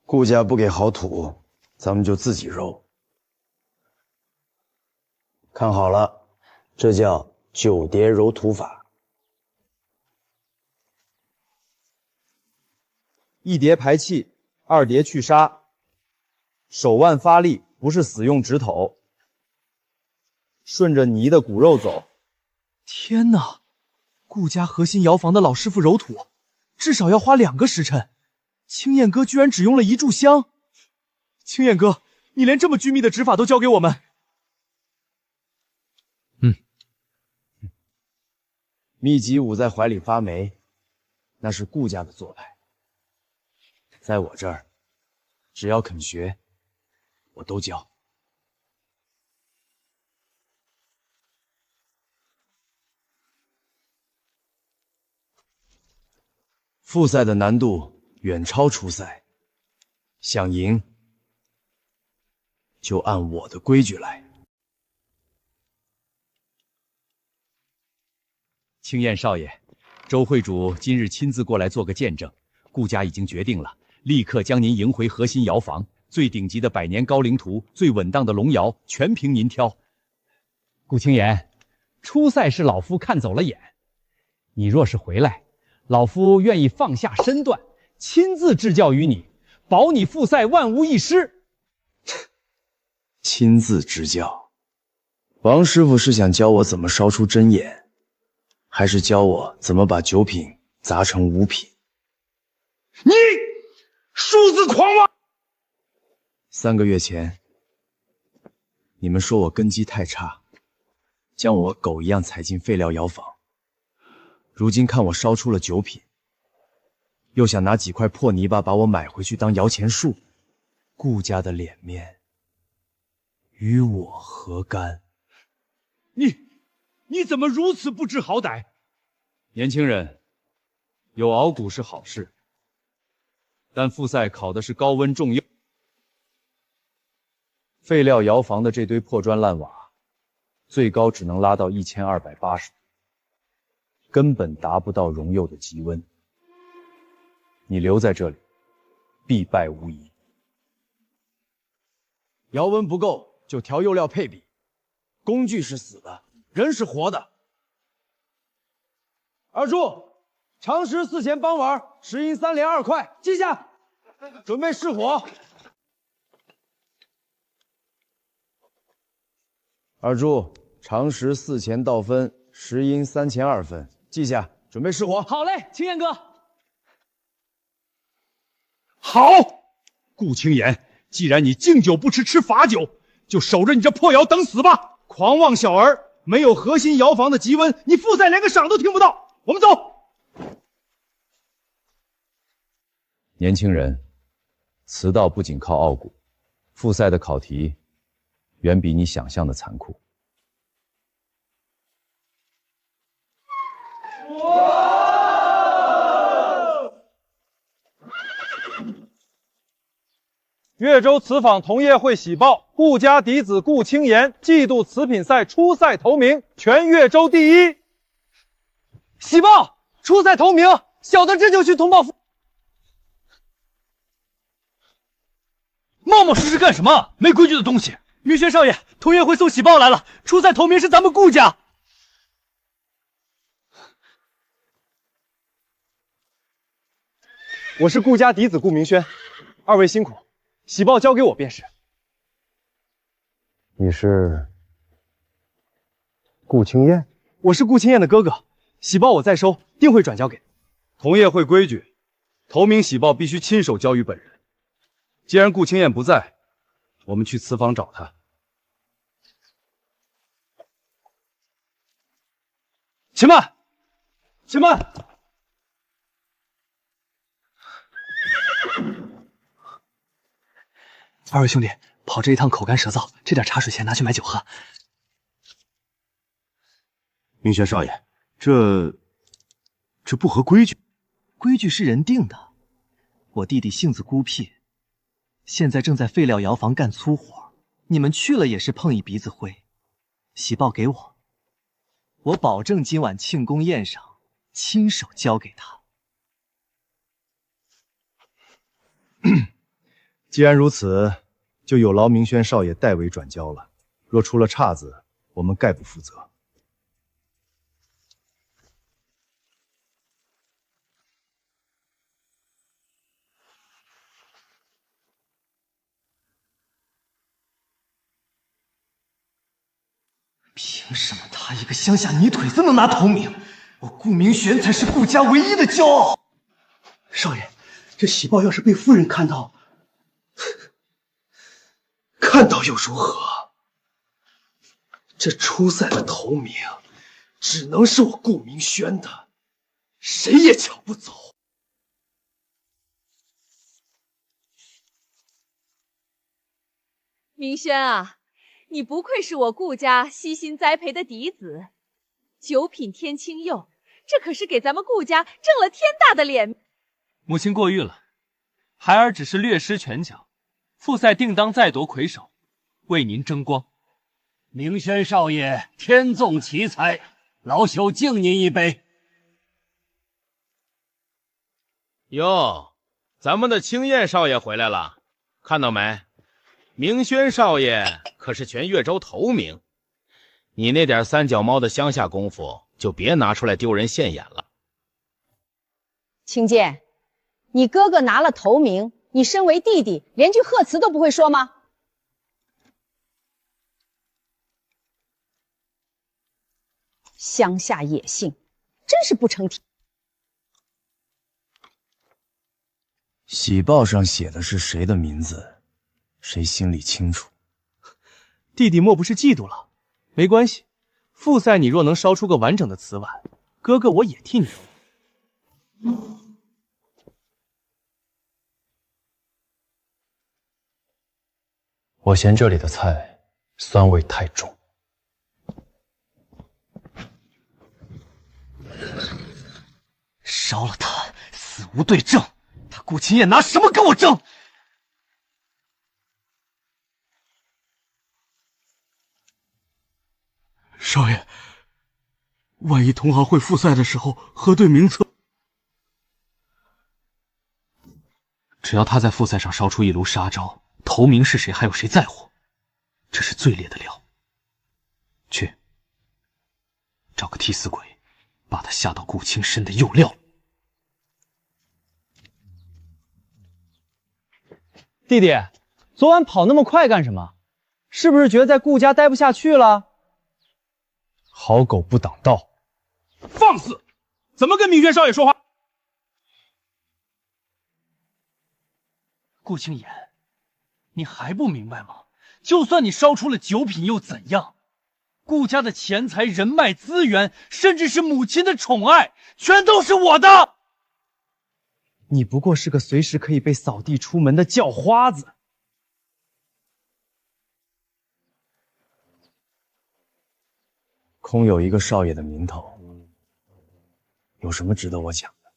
顾家不给好土，咱们就自己揉。看好了，这叫九叠揉土法。一叠排气，二叠去沙，手腕发力，不是死用指头，顺着泥的骨肉走。天哪！顾家核心窑房的老师傅揉土，至少要花2个时辰。青燕哥居然只用了1炷香。青燕哥，你连这么拘密的指法都教给我们。秘籍捂在怀里发霉，那是顾家的做派。在我这儿，只要肯学，我都教。复赛的难度远超初赛，想赢就按我的规矩来。青燕少爷，周会主今日亲自过来做个见证，顾家已经决定了，立刻将您迎回核心窑房，最顶级的100年高龄图，最稳当的龙窑，全凭您挑。顾青言，初赛是老夫看走了眼，你若是回来，老夫愿意放下身段，亲自治教于你，保你复赛万无一失。亲自支教，王师傅是想教我怎么烧出真眼，还是教我怎么把9品砸成5品？你数字狂妄！3个月前，你们说我根基太差，将我狗一样踩进废料窑房。如今看我烧出了9品，又想拿几块破泥巴把我买回去当摇钱树，顾家的脸面与我何干？你怎么如此不知好歹？年轻人，有熬骨是好事，但复赛考的是高温重釉。废料窑房的这堆破砖烂瓦，最高只能拉到1280，根本达不到熔釉的极温。你留在这里，必败无疑。窑温不够就调釉料配比，工具是死的，人是活的。二柱，长石4钱帮碗，10银3连2块，记下。准备试火。二柱，长石4钱倒分，10银3钱2分，记下。准备试火。好嘞，青燕哥。好，顾青言，既然你敬酒不吃吃罚酒，就守着你这破窑等死吧！狂妄小儿，没有核心窑房的极温，你复赛连个赏都听不到。我们走。年轻人，此道不仅靠傲骨，复赛的考题远比你想象的残酷。越州瓷坊同业会喜报，顾家嫡子顾青言季度瓷品赛初赛头名，全越州第1。喜报！初赛头名，小的这就去通报父。冒冒失失干什么？没规矩的东西！云轩少爷，同业会送喜报来了，初赛头名是咱们顾家。我是顾家嫡子顾明轩，二位辛苦，喜报交给我便是。你是顾青燕？我是顾青燕的哥哥，喜报我再收，定会转交给。同业会规矩，头名喜报必须亲手交予本人。既然顾青燕不在，我们去祠房找她。且慢，且慢！二位兄弟，跑这一趟口干舌燥，这点茶水钱拿去买酒喝。明轩少爷，这不合规矩。规矩是人定的。我弟弟性子孤僻，现在正在废料窑房干粗活，你们去了也是碰一鼻子灰。喜报给我，我保证今晚庆功宴上亲手交给他。既然如此，就有劳明轩少爷代为转交了。若出了岔子，我们概不负责。凭什么他一个乡下泥腿子能拿头名？我顾明轩才是顾家唯一的骄傲。少爷，这喜报要是被夫人看到，看到又如何？这出塞的头名，只能是我顾明轩的，谁也抢不走。明轩啊，你不愧是我顾家悉心栽培的嫡子，九品天青釉，这可是给咱们顾家挣了天大的脸。母亲过誉了，孩儿只是略施拳脚，傅赛定当再夺魁首，为您争光。明轩少爷天纵奇才，老朽敬您一杯。哟，咱们的青燕少爷回来了，看到没？明轩少爷可是全越州头名，你那点三脚猫的乡下功夫就别拿出来丢人现眼了。青剑，你哥哥拿了头名，你身为弟弟，连句贺词都不会说吗？乡下野性，真是不成体。喜报上写的是谁的名字，谁心里清楚。弟弟莫不是嫉妒了？没关系，傅赛，你若能烧出个完整的瓷碗，哥哥我也替你揉。我嫌这里的菜酸味太重。烧了他，死无对证。他顾青燕拿什么跟我争？少爷，万一同行会复赛的时候核对名册，只要他在复赛上烧出一炉杀招，头名是谁还有谁在乎？这是最烈的料。去，找个替死鬼，把他下到顾青身的釉料。弟弟，昨晚跑那么快干什么？是不是觉得在顾家待不下去了？好狗不挡道，放肆！怎么跟明轩少爷说话？顾青言，你还不明白吗？就算你烧出了九品又怎样？顾家的钱财、人脉、资源，甚至是母亲的宠爱，全都是我的。你不过是个随时可以被扫地出门的叫花子。空有一个少爷的名头，有什么值得我讲的？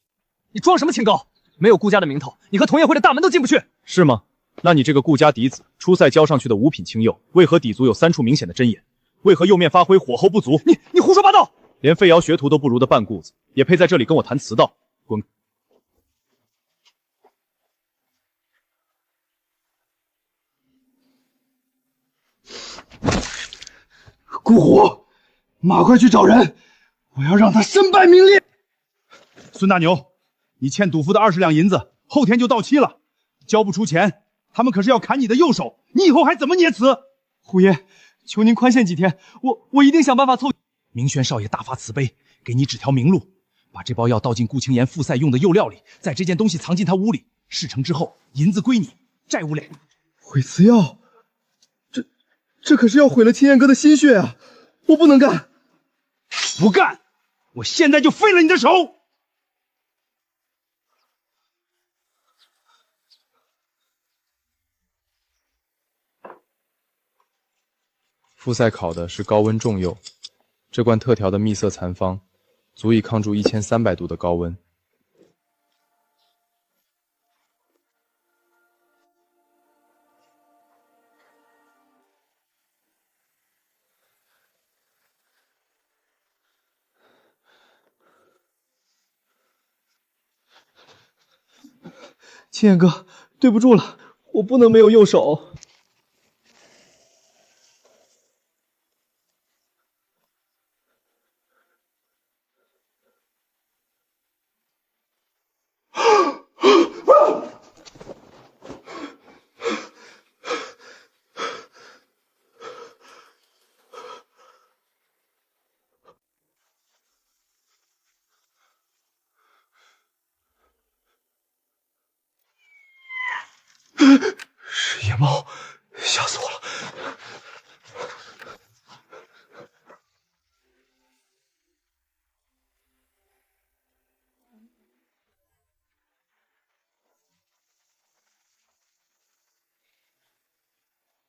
你装什么清高？没有顾家的名头，你和同业会的大门都进不去。是吗？那你这个顾家嫡子出塞交上去的五品青釉，为何底足有3处明显的针眼？为何釉面发灰，火候不足？你胡说八道！连废窑学徒都不如的半顾子，也配在这里跟我谈瓷道？滚！顾虎，马快去找人，我要让他身败名裂。孙大牛，你欠赌夫的20两银子，后天就到期了。交不出钱，他们可是要砍你的右手，你以后还怎么捏瓷？虎爷，求您宽限几天，我一定想办法凑。明轩少爷大发慈悲，给你指条明路，把这包药倒进顾青岩复赛用的釉料里，在这件东西藏进他屋里。事成之后，银子归你，债务了。毁瓷药，这可是要毁了青燕哥的心血啊！我不能干，不干，我现在就废了你的手！复赛考的是高温重釉，这罐特调的秘色残方足以抗住1300度的高温。青燕哥，对不住了，我不能没有右手。是野猫，吓死我了！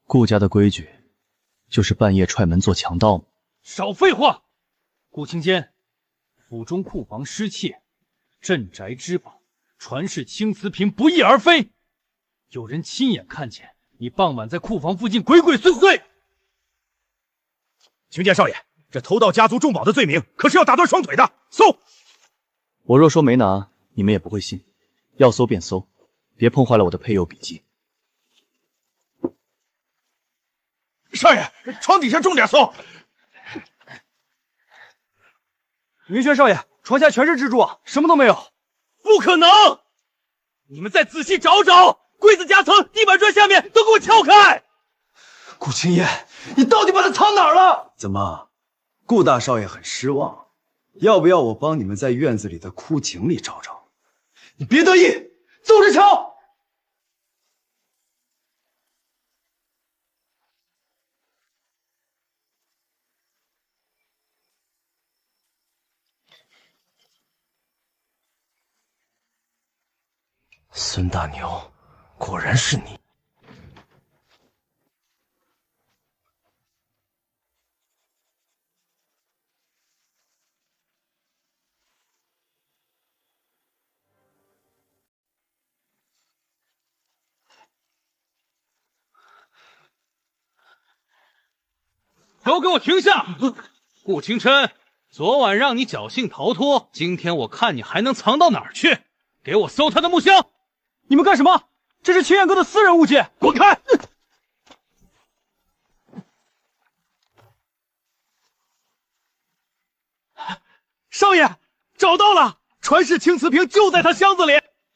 顾家的规矩，就是半夜踹门做强盗吗？少废话！顾青坚，府中库房失窃，镇宅之宝传世青瓷瓶不翼而飞。有人亲眼看见你傍晚在库房附近鬼鬼祟祟。青剑少爷，这偷盗家族重宝的罪名可是要打断双腿的。搜！我若说没拿，你们也不会信。要搜便搜，别碰坏了我的配釉笔记。少爷，床底下重点搜。云轩少爷，床下全是蜘蛛啊，什么都没有。不可能！你们再仔细找找。柜子夹层、地板砖下面都给我撬开！顾青燕，你到底把它藏哪儿了？怎么，顾大少爷很失望？要不要我帮你们在院子里的枯井里找找？你别得意，走着瞧！孙大牛。果然是你！都给我停下！顾青琛，昨晚让你侥幸逃脱，今天我看你还能藏到哪儿去！给我搜他的木箱！你们干什么？这是青燕哥的私人物件，滚开！少爷，找到了，传世青瓷瓶就在他箱子里。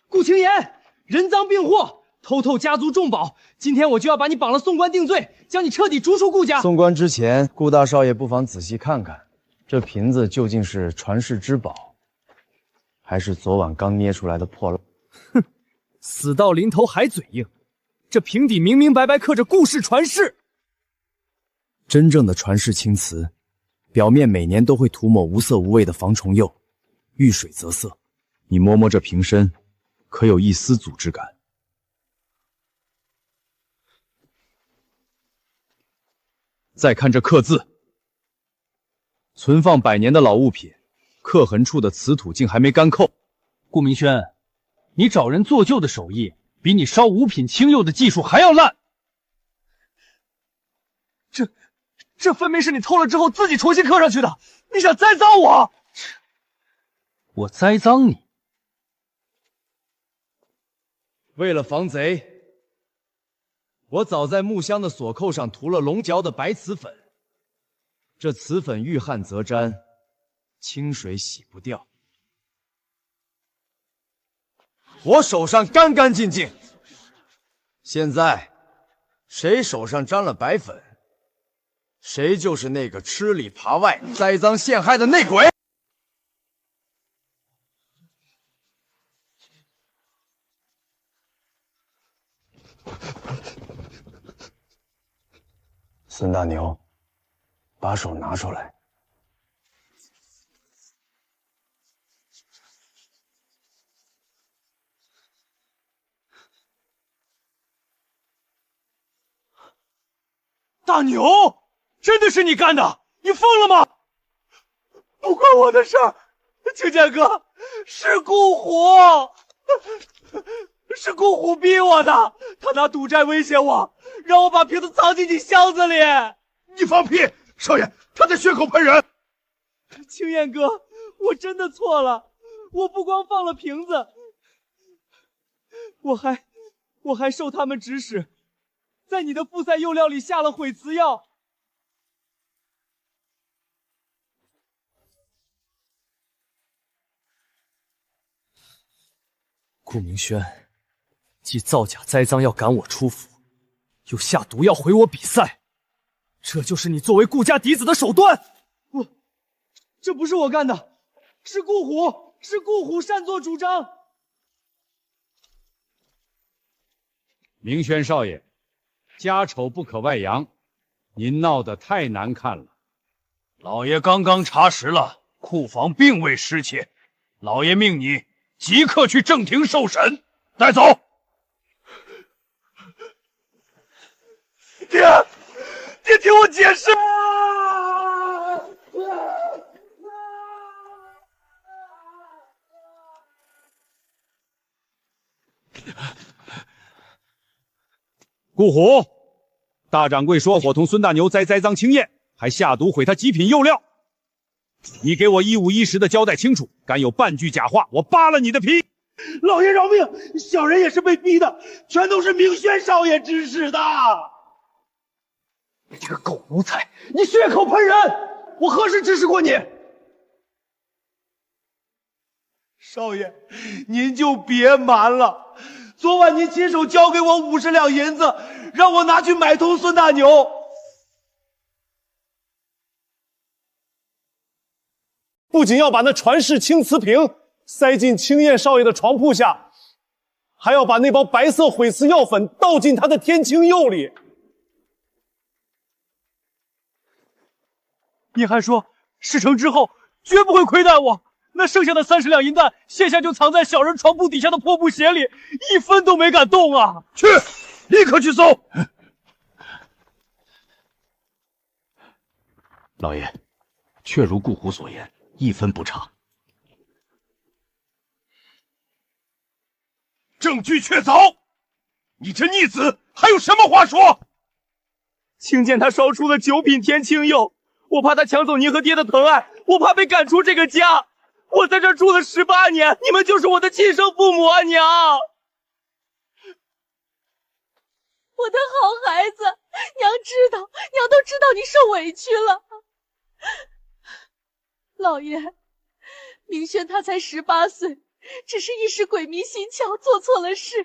顾青岩，人赃并获，偷透家族重宝，今天我就要把你绑了送官定罪，将你彻底逐出顾家。送官之前，顾大少爷不妨仔细看看，这瓶子究竟是传世之宝，还是昨晚刚捏出来的破烂？哼！死到临头还嘴硬，这瓶底明明白白刻着顾氏传世。真正的传世青瓷，表面每年都会涂抹无色无味的防虫釉，遇水则色。你摸摸这瓶身，可有一丝组织感？再看这刻字，存放100年的老物品，刻痕处的瓷土竟还没干扣。顾明轩，你找人做旧的手艺，比你烧五品青釉的技术还要烂。这分明是你偷了之后自己重新刻上去的，你想栽赃我？我栽赃你？为了防贼，我早在木箱的锁扣上涂了龙角的白瓷粉。这瓷粉遇汗则粘，清水洗不掉。我手上干干净净，现在，谁手上沾了白粉，谁就是那个吃里扒外、栽赃陷害的内鬼。孙大牛，把手拿出来。大牛，真的是你干的？你疯了吗？不关我的事儿，青剑哥，是顾虎，是顾虎逼我的，他拿赌债威胁我，让我把瓶子藏进你箱子里。你放屁，少爷，他在血口喷人。青燕哥，我真的错了，我不光放了瓶子，我还受他们指使，在你的副菜釉料里下了毁瓷药。顾明轩既造假栽赃要赶我出府，又下毒要毁我比赛，这就是你作为顾家嫡子的手段。这不是我干的，是顾虎擅作主张。明轩少爷，家丑不可外扬，您闹得太难看了。老爷刚刚查实了，库房并未失窃，老爷命你即刻去正庭受审，带走。爹，听我解释。顾虎，大掌柜说伙同孙大牛栽赃青燕，还下毒毁他极品釉料。你给我一五一十的交代清楚，敢有半句假话，我扒了你的皮！老爷饶命，小人也是被逼的，全都是明轩少爷指使的。你这个狗奴才，你血口喷人！我何时指使过你？少爷，您就别瞒了。昨晚您亲手交给我50两银子，让我拿去买通孙大牛。不仅要把那传世青瓷瓶塞进青燕少爷的床铺下，还要把那包白色毁瓷药粉倒进他的天青釉里。你还说事成之后绝不会亏待我，那剩下的30两银弹，现下就藏在小人床铺底下的破布鞋里，一分都没敢动啊！去，立刻去搜。老爷，确如顾虎所言，一分不差。证据确凿，你这逆子还有什么话说？青见他烧出了9品天青釉，我怕他抢走您和爹的疼爱，我怕被赶出这个家。我在这住了18年，你们就是我的亲生父母啊，娘！我的好孩子，娘知道，娘都知道你受委屈了。老爷，明轩他才18岁，只是一时鬼迷心窍，做错了事。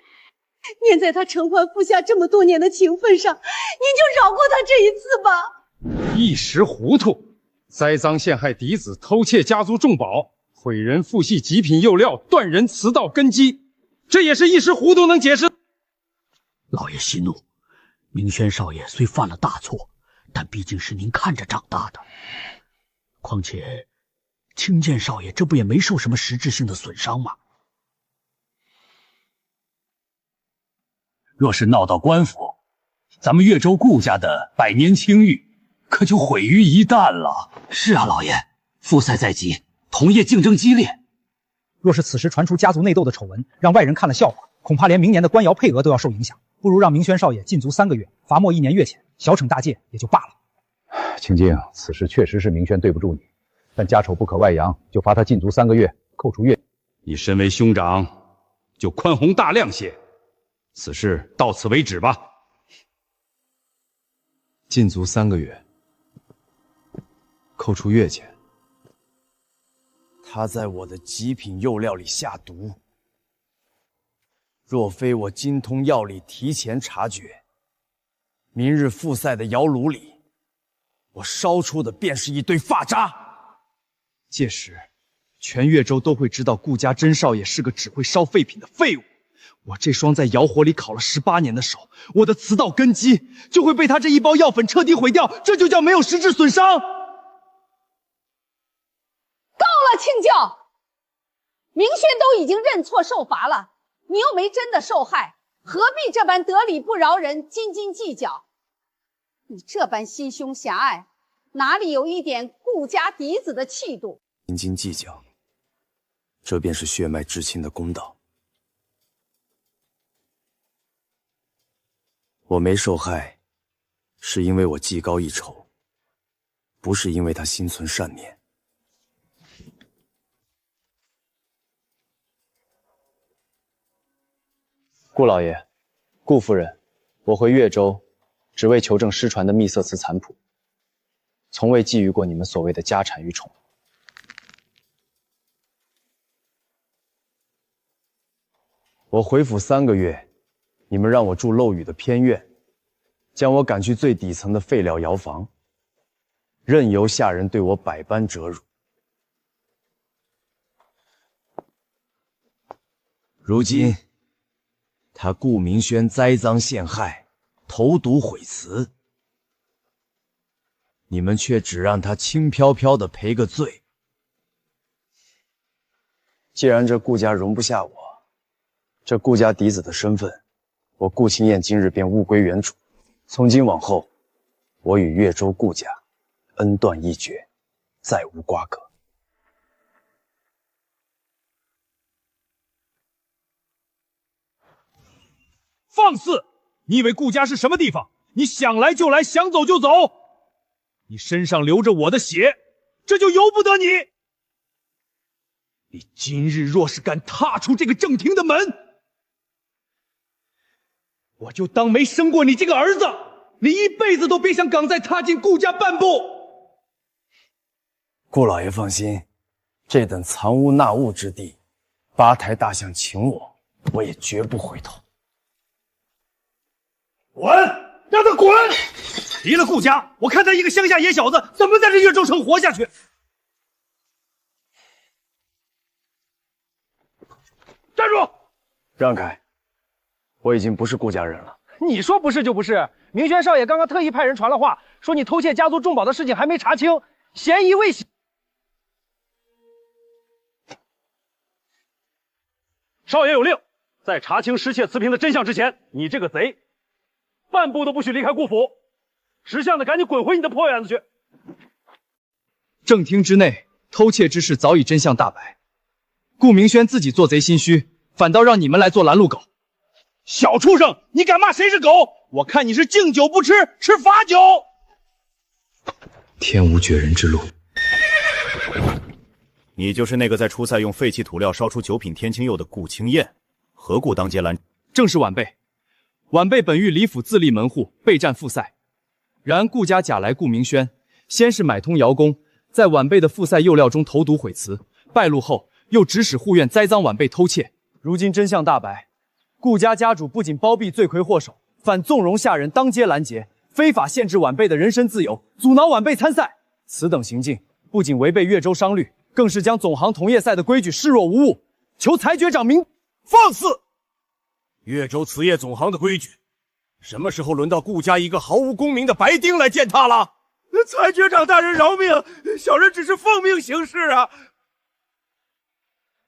念在他承还父下这么多年的情分上，您就饶过他这一次吧。一时糊涂，栽赃陷害嫡子，偷窃家族重宝，毁人父系极品釉料，断人瓷道根基，这也是一时糊涂能解释？老爷息怒，明轩少爷虽犯了大错，但毕竟是您看着长大的。况且，青剑少爷这不也没受什么实质性的损伤吗？若是闹到官府，咱们越州顾家的100年清誉可就毁于一旦了。是啊，老爷，复赛在即，同业竞争激烈。若是此时传出家族内斗的丑闻，让外人看了笑话，恐怕连明年的官窑配额都要受影响。不如让明轩少爷禁足3个月，罚没1年月钱，小惩大戒也就罢了。青静，此事确实是明轩对不住你，但家丑不可外扬，就罚他禁足3个月，扣除月。你身为兄长，就宽宏大量些，此事到此为止吧。禁足3个月，扣除月钱。他在我的极品釉料里下毒，若非我精通药理，提前察觉，明日复赛的窑炉里，我烧出的便是一堆发渣。届时，全越州都会知道顾家甄少爷是个只会烧废品的废物。我这双在窑火里烤了18年的手，我的瓷道根基就会被他这一包药粉彻底毁掉，这就叫没有实质损伤。够了，庆舅，明轩都已经认错受罚了，你又没真的受害，何必这般得理不饶人，斤斤计较？你这般心胸狭隘，哪里有一点顾家嫡子的气度？斤斤计较，这便是血脉至亲的公道。我没受害，是因为我技高一筹，不是因为他心存善念。顾老爷，顾夫人，我回越州，只为求证失传的秘色瓷残谱，从未觊觎过你们所谓的家产与宠。我回府3个月，你们让我住漏雨的偏院，将我赶去最底层的废料窑房，任由下人对我百般折辱。如今，他顾明轩栽赃陷害，投毒毁瓷，你们却只让他轻飘飘的赔个罪。既然这顾家容不下我，这顾家嫡子的身份，我顾清燕今日便物归原主。从今往后，我与越州顾家恩断义绝，再无瓜葛。放肆！你以为顾家是什么地方？你想来就来，想走就走。你身上流着我的血，这就由不得你。你今日若是敢踏出这个正厅的门，我就当没生过你这个儿子，你一辈子都别想敢再踏进顾家半步。顾老爷放心，这等藏污纳物之地，8抬大象请我，我也绝不回头。滚！让他滚！离了顾家，我看他一个乡下野小子怎么在这越州城活下去？站住！让开！我已经不是顾家人了。你说不是就不是。明轩少爷刚刚特意派人传了话，说你偷窃家族重宝的事情还没查清，嫌疑未醒。少爷有令，在查清失窃瓷瓶的真相之前，你这个贼，半步都不许离开顾府。识相的赶紧滚回你的破院子去！正厅之内，偷窃之事早已真相大白。顾明轩自己做贼心虚，反倒让你们来做拦路狗。小畜生，你敢骂谁是狗？我看你是敬酒不吃，吃罚酒。天无绝人之路。你就是那个在出塞用废弃土料烧出9品天青釉的顾清燕，何故当街拦？正是晚辈。晚辈本欲离府自立门户，备战复赛。然顾家假来顾明轩，先是买通窑工，在晚辈的复赛釉料中投毒毁瓷，败露后又指使护院栽赃晚辈偷窃。如今真相大白，顾家家主不仅包庇罪魁祸首，反纵容下人当街拦截，非法限制晚辈的人身自由，阻挠晚辈参赛。此等行径不仅违背越州商律，更是将总行同业赛的规矩视若无物。求裁决长明放肆！越州瓷业总行的规矩，什么时候轮到顾家一个毫无功名的白丁来践踏了？裁决长大人饶命，小人只是奉命行事啊！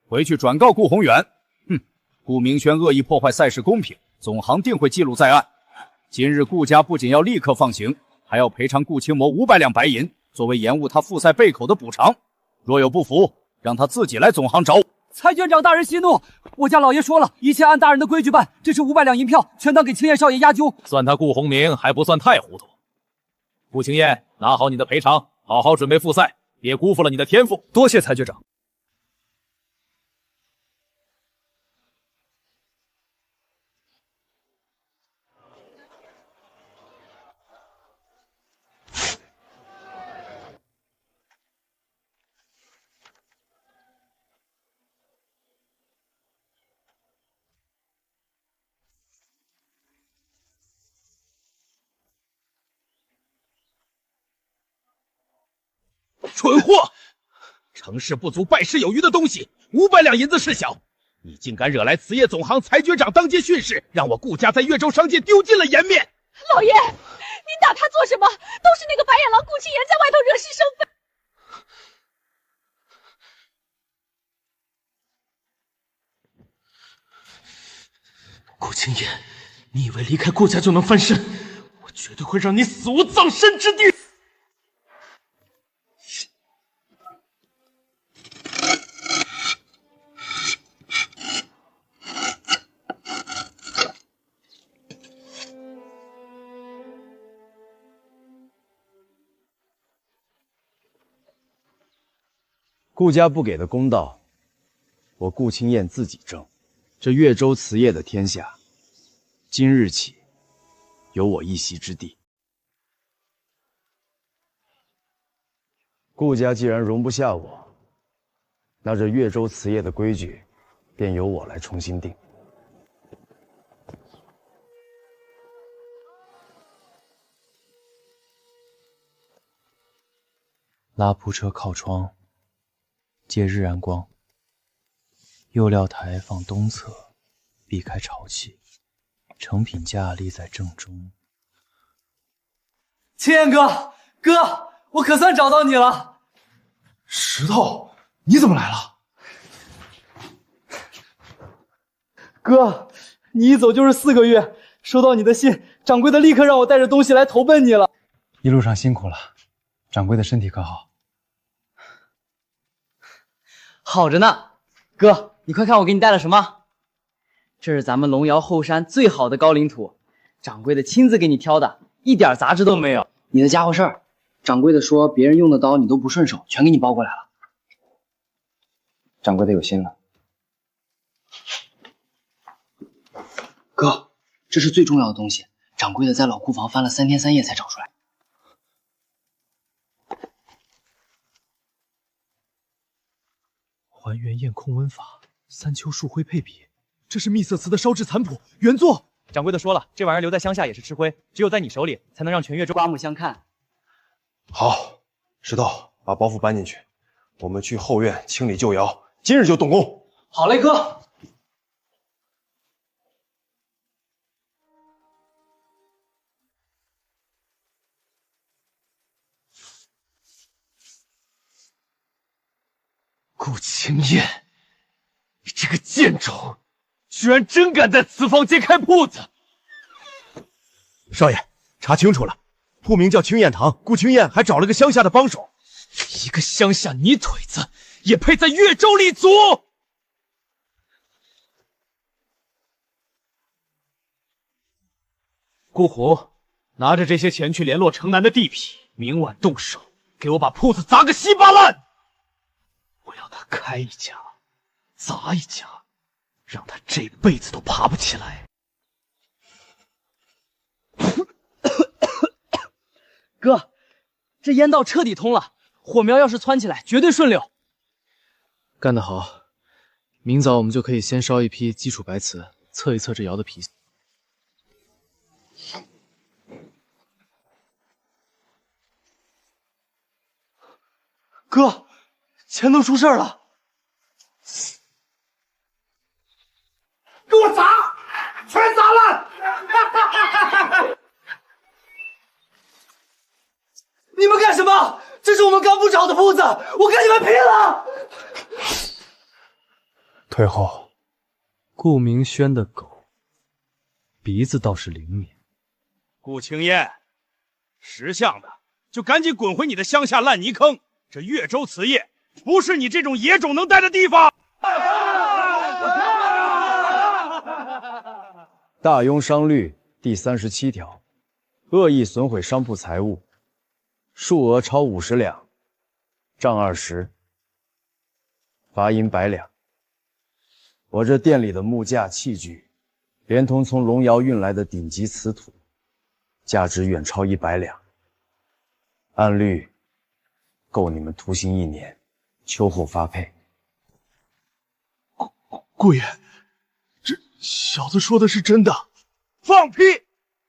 回去转告顾宏远，顾明轩恶意破坏赛事公平，总行定会记录在案。今日顾家不仅要立刻放行，还要赔偿顾清魔500两白银，作为延误他复赛备口的补偿。若有不服，让他自己来总行找我。裁决长大人息怒，我家老爷说了，一切按大人的规矩办。这是500两银票，全当给青燕少爷押究。算他顾鸿明还不算太糊涂。顾青燕，拿好你的赔偿，好好准备复赛，别辜负了你的天赋。多谢裁决长。蠢货！成事不足败事有余的东西，500两银子事小，你竟敢惹来慈业总行裁决长当街训示，让我顾家在越州商界丢尽了颜面！老爷，您打他做什么？都是那个白眼狼顾青言在外头惹是生非。顾青言，你以为离开顾家就能翻身？我绝对会让你死无葬身之地！顾家不给的公道，我顾青燕自己争。这越州瓷业的天下，今日起有我一席之地。顾家既然容不下我，那这越州瓷业的规矩，便由我来重新定。拉铺车靠窗，借日暗光。釉料台放东侧，避开潮气。成品架立在正中。青燕哥，我可算找到你了。石头，你怎么来了？哥，你一走就是4个月，收到你的信，掌柜的立刻让我带着东西来投奔你了。一路上辛苦了，掌柜的身体可好？好着呢。哥，你快看我给你带了什么？这是咱们龙窑后山最好的高岭土，掌柜的亲自给你挑的，一点杂质都没有。你的家伙事儿，掌柜的说别人用的刀你都不顺手，全给你包过来了。掌柜的有心了。哥，这是最重要的东西，掌柜的在老库房翻了3天3夜才找出来。还原验空温法，三秋树灰配比，这是秘色瓷的烧制残谱原作。掌柜的说了，这玩意儿留在乡下也是吃灰，只有在你手里才能让全越州刮目相看。好，石头，把包袱搬进去，我们去后院清理旧窑，今日就动工。好嘞，哥。顾青燕，你这个贱种，居然真敢在瓷坊街开铺子！少爷，查清楚了，铺名叫青燕堂，顾青燕还找了个乡下的帮手。一个乡下泥腿子也配在越州立足？顾虎，拿着这些钱去联络城南的地痞，明晚动手，给我把铺子砸个稀巴烂！我要他开一家，砸一家，让他这辈子都爬不起来。哥，这烟道彻底通了，火苗要是窜起来，绝对顺溜。干得好！明早我们就可以先烧一批基础白瓷，测一测这窑的脾性。哥，前头出事了！给我砸，全砸烂！你们干什么？这是我们刚不找的铺子，我跟你们拼了！退后。顾明轩的狗，鼻子倒是灵敏。顾青燕，识相的就赶紧滚回你的乡下烂泥坑！这越州瓷业不是你这种野种能待的地方。大庸商律第37条，恶意损毁商铺财物，数额超50两，杖20，罚银100两。我这店里的木架器具，连同从龙窑运来的顶级瓷土，价值远超100两。按律，够你们徒刑1年，秋后发配。顾爷，这小子说的是真的？放屁！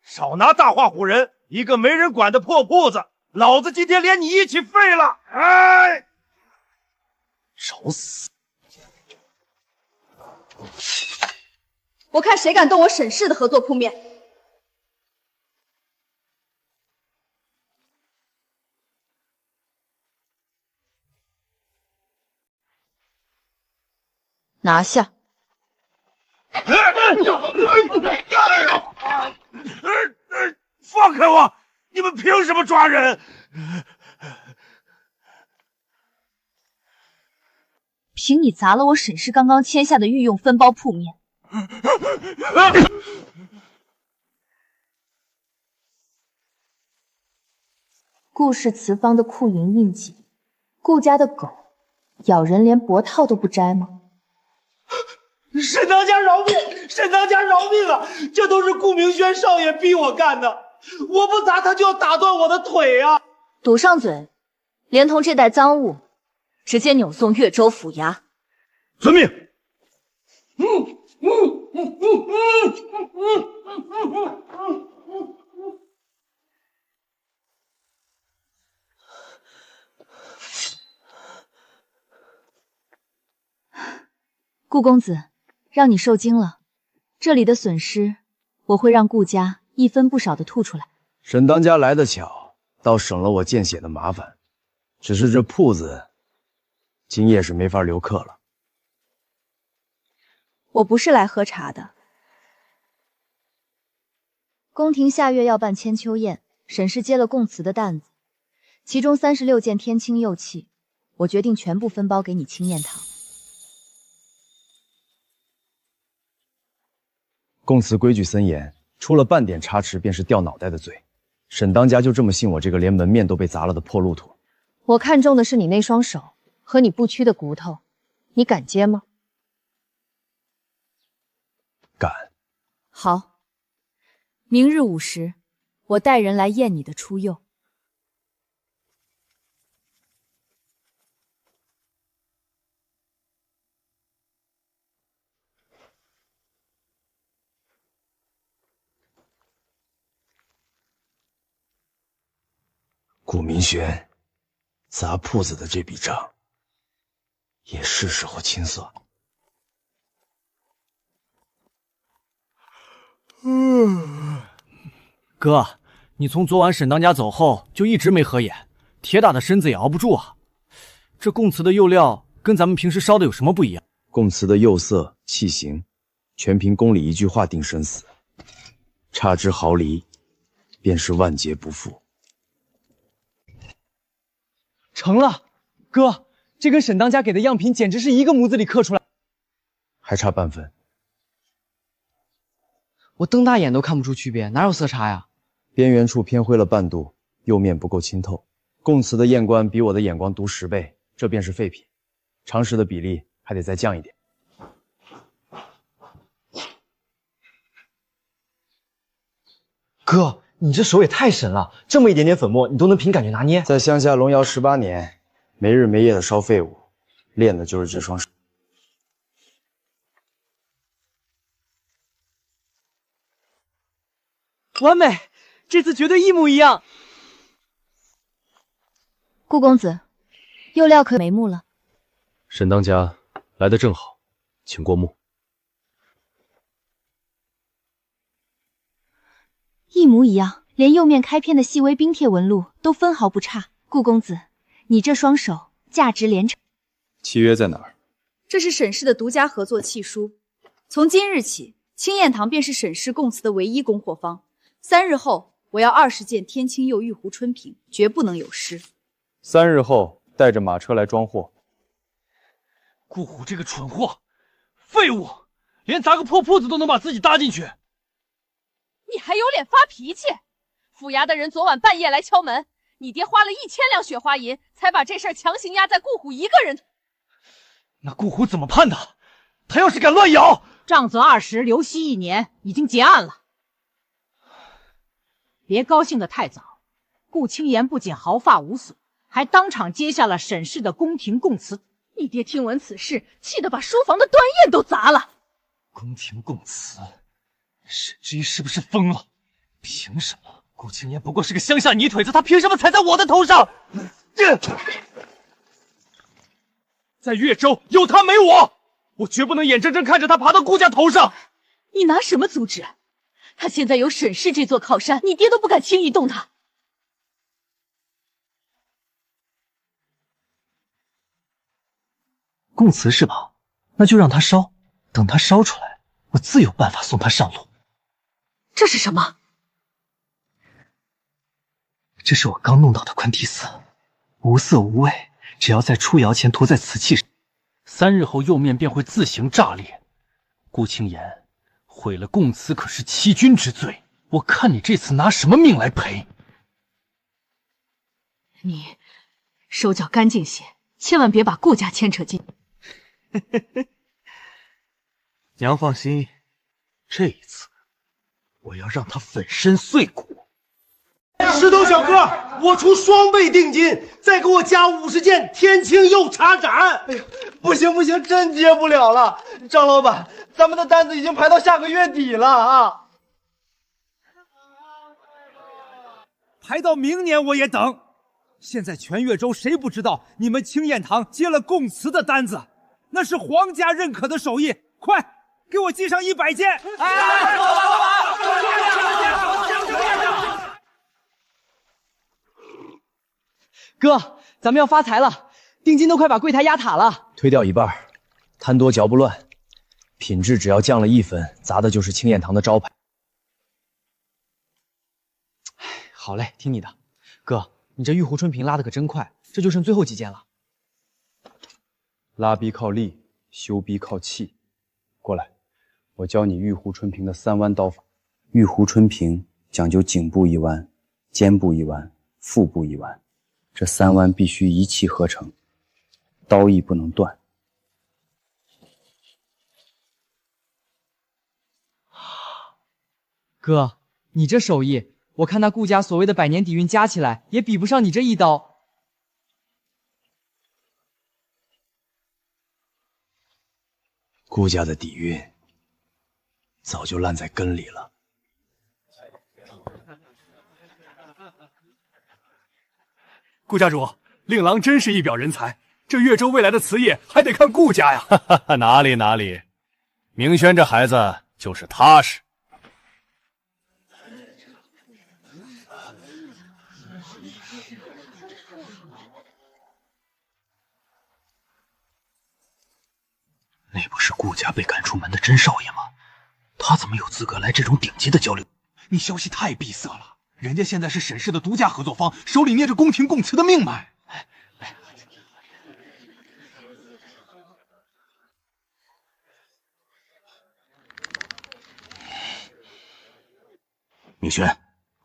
少拿大话唬人！一个没人管的破铺子，老子今天连你一起废了！哎，找死！我看谁敢动我沈氏的合作铺面！拿下！放开我！你们凭什么抓人？凭你砸了我沈氏刚刚签下的御用分包铺面。顾氏瓷坊的库银印记，顾家的狗咬人连脖套都不摘吗？沈当家饶命！沈当家饶命啊！这都是顾明轩少爷逼我干的，我不砸他就要打断我的腿啊！堵上嘴，连同这袋赃物，直接扭送越州府衙。遵命。顾公子，让你受惊了。这里的损失，我会让顾家一分不少的吐出来。沈当家来得巧，倒省了我见血的麻烦。只是这铺子，今夜是没法留客了。我不是来喝茶的。宫廷下月要办千秋宴，沈氏接了供词的担子，其中36件天青釉器，我决定全部分包给你青燕堂。供词规矩森严，出了半点差池便是掉脑袋的罪。沈当家就这么信我这个连门面都被砸了的破路途？我看中的是你那双手和你不屈的骨头，你敢接吗？敢。好，明日午时，我带人来验你的出釉。顾明轩砸铺子的这笔账，也是时候清算。哥，你从昨晚沈当家走后就一直没合眼，铁打的身子也熬不住啊。这供词的釉料跟咱们平时烧的有什么不一样？供词的釉色、器型，全凭宫里一句话定生死，差之毫厘，便是万劫不复。成了，哥，这跟沈当家给的样品简直是一个模子里刻出来，还差半分。我瞪大眼都看不出区别，哪有色差呀？边缘处偏灰了半度，釉面不够清透。供词的验官比我的眼光毒10倍，这便是废品，常识的比例还得再降一点。哥，你这手也太神了，这么一点点粉末你都能凭感觉拿捏。在乡下龙窑18年，没日没夜的烧废物，练的就是这双手。完美，这次绝对一模一样。顾公子，釉料可眉目了。沈当家来得正好，请过目。一模一样，连釉面开片的细微冰贴纹路都分毫不差。顾公子，你这双手价值连城。契约在哪儿？这是沈氏的独家合作契书，从今日起，青燕堂便是沈氏供词的唯一供货方。3日后，我要20件天青釉玉壶春瓶，绝不能有失。3日后带着马车来装货。顾虎这个蠢货，废物，连砸个破铺子都能把自己搭进去。你还有脸发脾气？府衙的人昨晚半夜来敲门，你爹花了1000两雪花银，才把这事儿强行压在顾虎一个人。那顾虎怎么判的？他要是敢乱咬，杖责20，留息1年，已经结案了。别高兴得太早，顾青言不仅毫发无损，还当场接下了沈氏的宫廷供词。你爹听闻此事，气得把书房的端砚都砸了。宫廷供词，沈之一是不是疯了？凭什么？顾青言不过是个乡下泥腿子，他凭什么踩在我的头上？在越州有他没我，我绝不能眼睁睁看着他爬到顾家头上。你拿什么阻止？他现在有沈氏这座靠山，你爹都不敢轻易动他。供词是吧？那就让他烧，等他烧出来，我自有办法送他上路。这是什么？这是我刚弄到的昆提丝，无色无味，只要在出窑前涂在瓷器上，3日后釉面便会自行炸裂。顾青言毁了供词，可是欺君之罪，我看你这次拿什么命来赔？你手脚干净些，千万别把顾家牵扯进。娘放心，这一次我要让他粉身碎骨。石头小哥，我出双倍定金，再给我加50件天青釉茶盏。哎呀，不行不行，真接不了了，张老板，咱们的单子已经排到下个月底了啊！排到明年我也等。现在全越州谁不知道你们青燕堂接了供词的单子？那是皇家认可的手艺，快给我记上100件！哥，咱们要发财了，定金都快把柜台压塌了。推掉一半，贪多嚼不乱，品质只要降了1分，砸的就是青燕堂的招牌。好嘞，听你的。哥，你这玉壶春瓶拉的可真快，这就剩最后几件了。拉逼靠力，修逼靠气。过来，我教你玉壶春瓶的3弯刀法。玉壶春瓶讲究颈部一弯，肩部一弯，腹部一弯，这3弯必须一气呵成，刀意不能断。哥，你这手艺，我看那顾家所谓的100年底蕴加起来，也比不上你这一刀。顾家的底蕴早就烂在根里了。顾家主，令郎真是一表人才，这越州未来的瓷业还得看顾家呀。哪里哪里，明轩这孩子就是踏实。那不是顾家被赶出门的甄少爷吗？他怎么有资格来这种顶级的交流？你消息太闭塞了，人家现在是沈氏的独家合作方，手里捏着宫廷供词的命脉。明轩，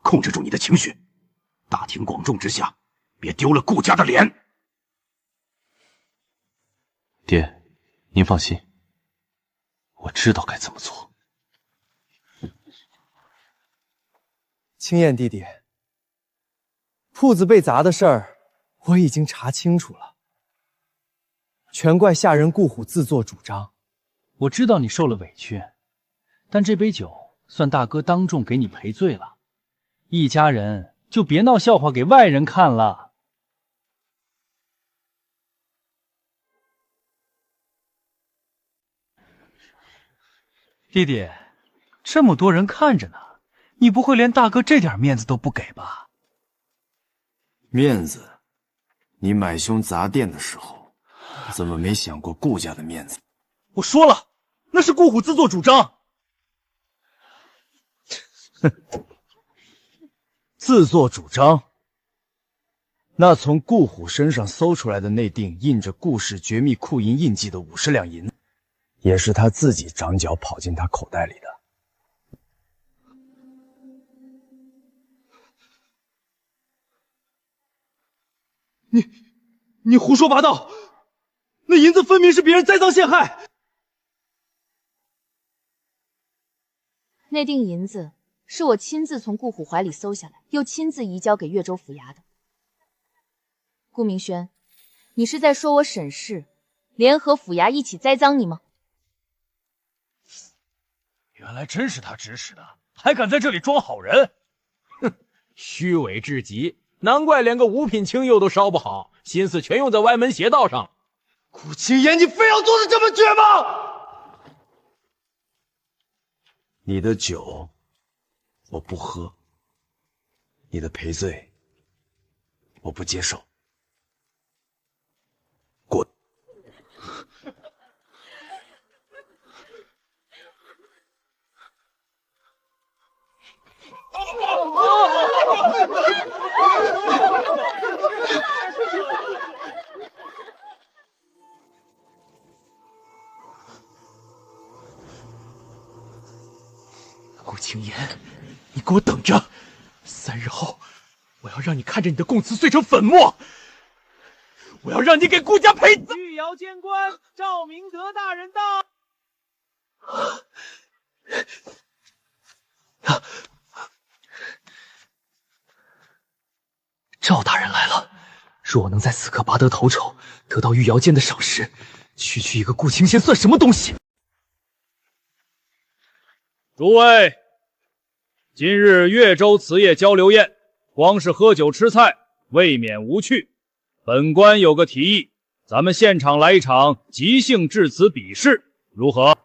控制住你的情绪，大庭广众之下，别丢了顾家的脸。爹，您放心，我知道该怎么做。青燕弟弟，铺子被砸的事儿我已经查清楚了，全怪下人顾虎自作主张。我知道你受了委屈，但这杯酒算大哥当众给你赔罪了，一家人就别闹笑话给外人看了。弟弟，这么多人看着呢，你不会连大哥这点面子都不给吧？面子？你买凶砸店的时候，怎么没想过顾家的面子？我说了，那是顾虎自作主张。自作主张？那从顾虎身上搜出来的那锭印着顾氏绝密库银印记的50两银子，也是他自己长脚跑进他口袋里的。你胡说八道！那银子分明是别人栽赃陷害。那锭银子是我亲自从顾虎怀里搜下来，又亲自移交给越州府衙的。顾明轩，你是在说我沈氏联合府衙一起栽赃你吗？原来真是他指使的，还敢在这里装好人！哼，虚伪至极，难怪连个五品清釉都烧不好，心思全用在歪门邪道上了。顾青言，你非要做的这么绝吗？你的酒我不喝，你的赔罪我不接受。滚！顾青言，你给我等着！3日后，我要让你看着你的供词碎成粉末！我要让你给顾家赔葬！御窑监官赵明德大人到。赵大人来了，若我能在此刻拔得头筹，得到御窑监的赏识，区区一个顾青仙算什么东西？诸位，今日越州辞夜交流宴，光是喝酒吃菜，未免无趣。本官有个提议，咱们现场来一场即兴致辞比试，如何？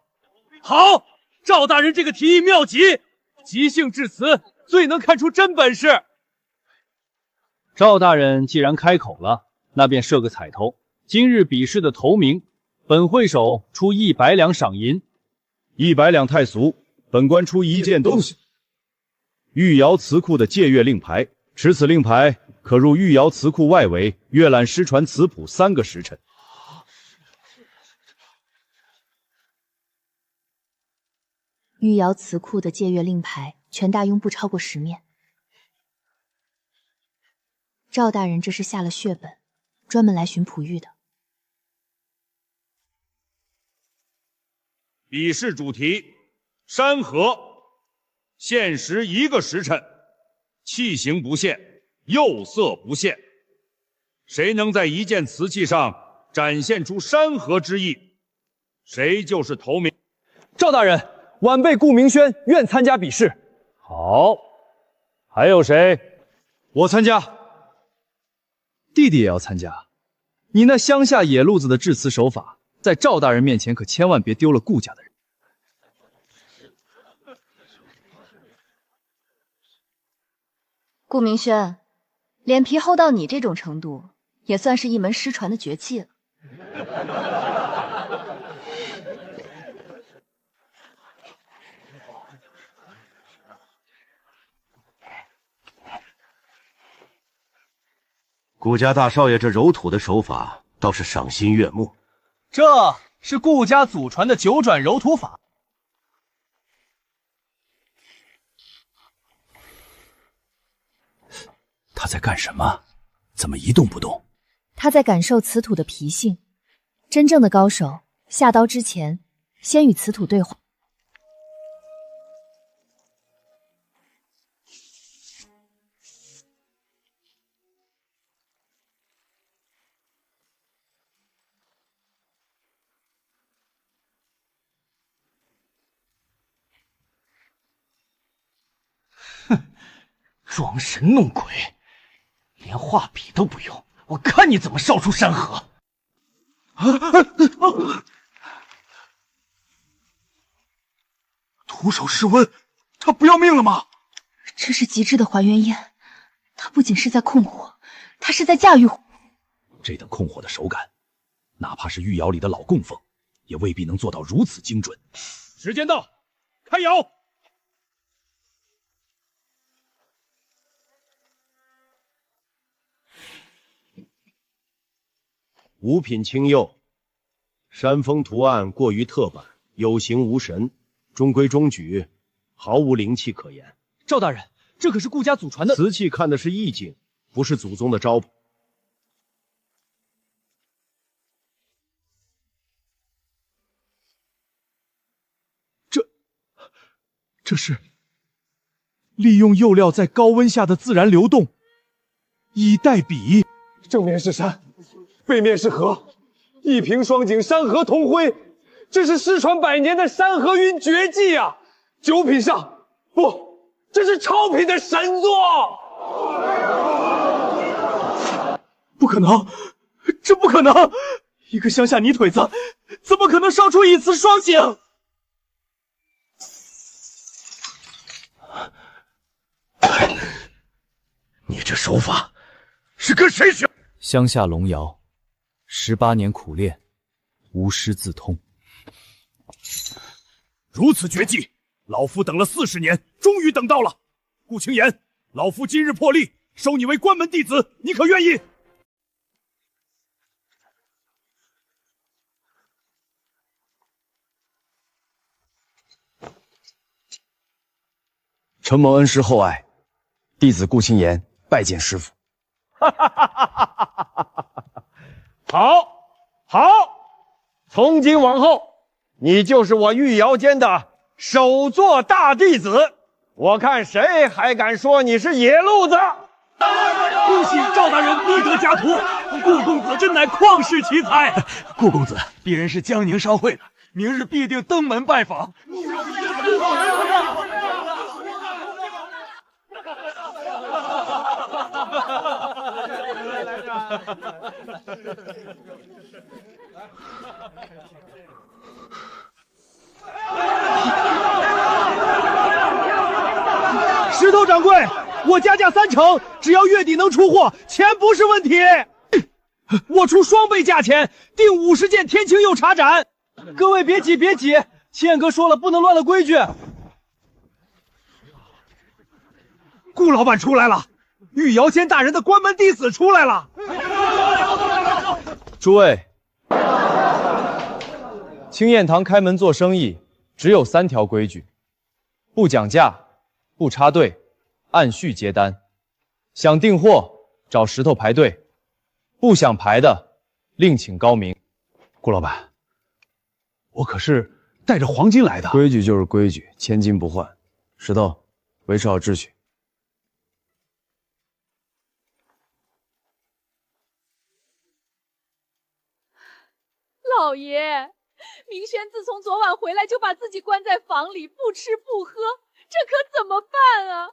好，赵大人这个提议妙极，即兴致辞最能看出真本事。赵大人既然开口了，那便设个彩头。今日比试的头名，本会首出100两赏银。100两太俗，本官出一件东西。御窑瓷库的借阅令牌，持此令牌可入御窑瓷库外围阅览失传瓷谱3个时辰。御窑瓷库的借阅令牌，全大用不超过10面。赵大人这是下了血本，专门来寻璞玉的。比试主题：山河，限时1个时辰，器形不限，釉色不限。谁能在一件瓷器上展现出山河之意，谁就是头名。赵大人，晚辈顾明轩愿参加比试。好，还有谁？我参加。弟弟也要参加。你那乡下野路子的致辞手法，在赵大人面前可千万别丢了顾家的人。顾明轩，脸皮厚到你这种程度，也算是一门失传的绝技了。顾家大少爷这揉土的手法倒是赏心悦目。这是顾家祖传的9转揉土法。他在干什么？怎么一动不动？他在感受瓷土的脾性。真正的高手，下刀之前，先与瓷土对话。装神弄鬼，连画笔都不用，我看你怎么烧出山河！徒手试温，他不要命了吗？这是极致的还原烟，他不仅是在控火，他是在驾驭火。这等控火的手感，哪怕是御窑里的老供奉，也未必能做到如此精准。时间到，开窑！五品青釉，山峰图案过于特版，有形无神，中规中矩，毫无灵气可言。赵大人，这可是顾家祖传的瓷器，看的是意境，不是祖宗的招牌。这是利用釉料在高温下的自然流动，以代笔。正面是山，背面是河，一平双景，山河同辉，这是失传100年的山河云绝技啊！9品上，不，这是超品的神作。不可能，这不可能！一个乡下泥腿子，怎么可能烧出一雌双星？你这手法是跟谁学？乡下龙窑，18年苦练，无师自通。如此绝技，老夫等了40年，终于等到了。顾青岩，老夫今日破例，收你为关门弟子，你可愿意？承蒙恩师厚爱，弟子顾青岩拜见师父。好，从今往后，你就是我玉瑶间的首座大弟子。我看谁还敢说你是野路子！恭喜赵大人觅得佳图，顾公子真乃旷世奇才。顾公子，鄙人是江宁商会的，明日必定登门拜访。石头掌柜，我加价3成，只要月底能出货，钱不是问题。我出双倍价钱，订50件天青釉茶盏。各位别急，青燕哥说了，不能乱了规矩。顾老板出来了，玉瑶仙大人的关门弟子出来了。诸位，青燕堂开门做生意，只有3条规矩：不讲价，不插队，按序接单。想订货，找石头排队；不想排的，另请高明。顾老板，我可是带着黄金来的。规矩就是规矩，千金不换。石头，维持好秩序。老爷，明轩自从昨晚回来就把自己关在房里，不吃不喝，这可怎么办啊？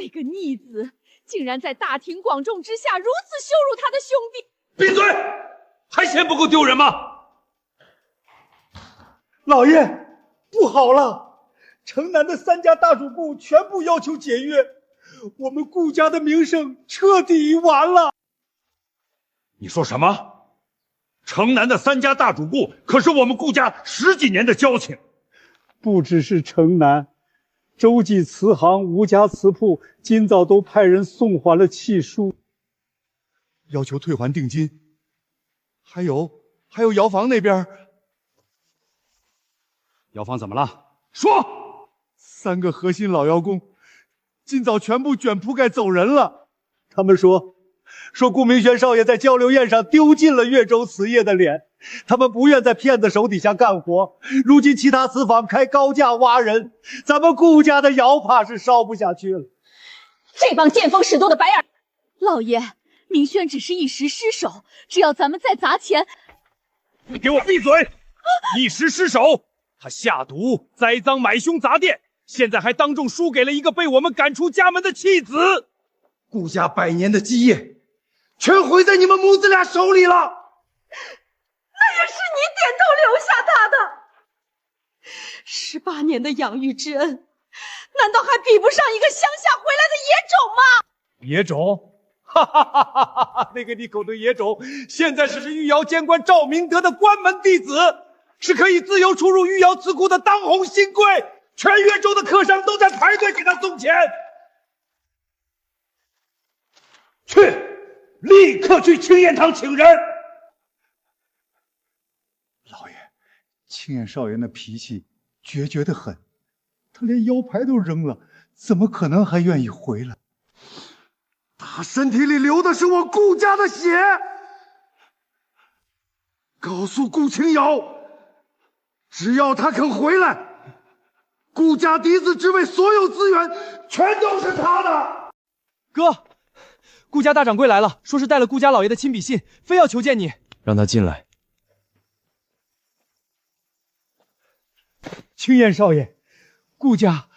那个逆子竟然在大庭广众之下如此羞辱他的兄弟！闭嘴！还嫌不够丢人吗？老爷，不好了！城南的3家大主顾全部要求解约，我们顾家的名声彻底完了。你说什么？城南的3家大主顾可是我们顾家10几年的交情。不只是城南，洲际瓷行、吴家瓷铺今早都派人送还了契书，要求退还定金。还有窑房那边，窑房怎么了？说！3个核心老窑工今早全部卷铺盖走人了。他们说顾明轩少爷在交流宴上丢尽了越州瓷业的脸，他们不愿在骗子手底下干活。如今其他瓷坊开高价挖人，咱们顾家的窑怕是烧不下去了。这帮见风使舵的白眼！老爷，明轩只是一时失手，只要咱们再砸钱……你给我闭嘴！一时失手，他下毒栽赃买凶砸店，现在还当众输给了一个被我们赶出家门的弃子。顾家100年的基业全毁在你们母子俩手里了。那也是你点头留下他的，18年的养育之恩，难道还比不上一个乡下回来的野种吗？野种？哈哈哈哈哈哈！那个你口的野种，现在是玉窑监官赵明德的关门弟子，是可以自由出入玉窑瓷库的当红新贵，全越州的客商都在排队给他送钱。去，立刻去青燕堂请人。老爷，青燕少爷那脾气决绝得很，他连腰牌都扔了，怎么可能还愿意回来？他身体里流的是我顾家的血。告诉顾清瑶，只要他肯回来，顾家嫡子之位所有资源全都是他的。哥，顾家大掌柜来了，说是带了顾家老爷的亲笔信，非要求见你。让他进来。青燕少爷，顾家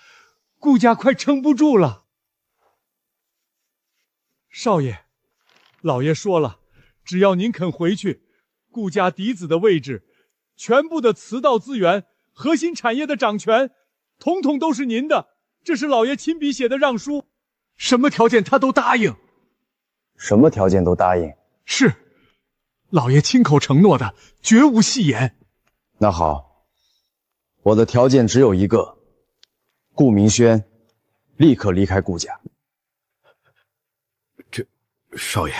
快撑不住了。少爷，老爷说了，只要您肯回去，顾家嫡子的位置，全部的祠道资源、核心产业的掌权，统统都是您的。这是老爷亲笔写的让书，什么条件他都答应。什么条件都答应？是，老爷亲口承诺的，绝无戏言。那好，我的条件只有一个，顾明轩立刻离开顾家。少爷，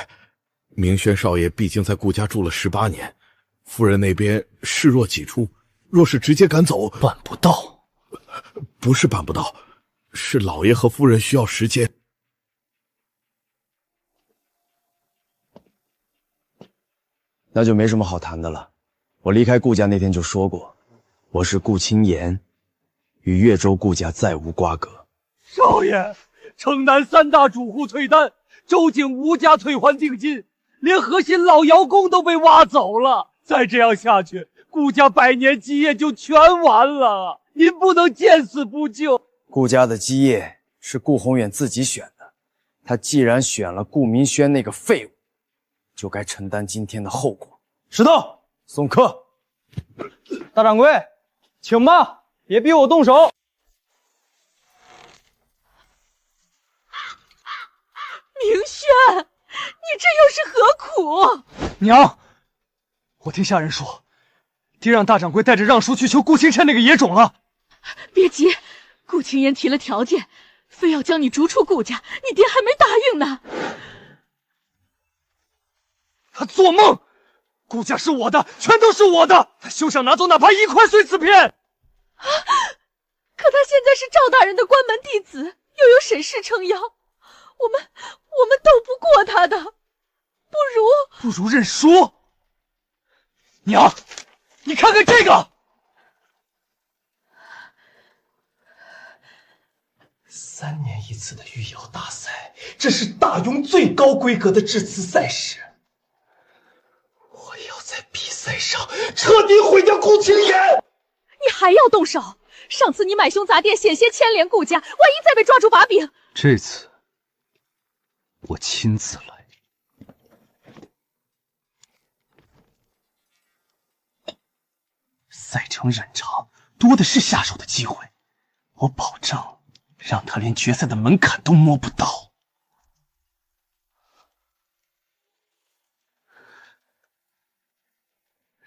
明轩少爷毕竟在顾家住了18年，夫人那边视若己出，若是直接赶走，办不到。不是办不到，是老爷和夫人需要时间。那就没什么好谈的了。我离开顾家那天就说过，我是顾清言，与越州顾家再无瓜葛。少爷，城南3大主户退单，周景无家退还定金，连核心老窑工都被挖走了。再这样下去，顾家100年基业就全完了。您不能见死不救。顾家的基业是顾宏远自己选的，他既然选了顾明轩那个废物，就该承担今天的后果。石头，送客。大掌柜，请吧，别逼我动手。明轩，你这又是何苦？娘，我听下人说，爹让大掌柜带着让叔去求顾清琛那个野种了。别急，顾清言提了条件，非要将你逐出顾家，你爹还没答应呢。他做梦！顾家是我的，全都是我的，他休想拿走哪怕1块碎瓷片。可他现在是赵大人的关门弟子，又有沈氏撑腰，我们斗不过他的，不如认输。娘，你看看这个，3年1次的御窑大赛，这是大雍最高规格的制瓷赛事。我要在比赛上彻底毁掉顾清言。你还要动手？上次你买凶砸店，险些牵连顾家，万一再被抓住把柄。这次我亲自来。赛程冗长，多的是下手的机会，我保证让他连决赛的门槛都摸不到。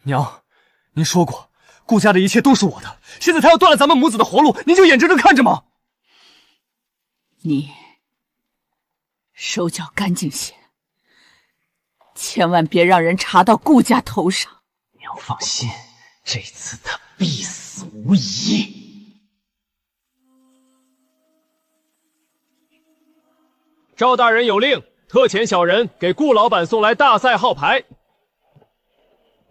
娘，您说过，顾家的一切都是我的，现在他要断了咱们母子的活路，您就眼睁睁看着吗？你手脚干净些，千万别让人查到顾家头上。娘放心，这次他必死无疑。赵大人有令，特遣小人给顾老板送来大赛号牌。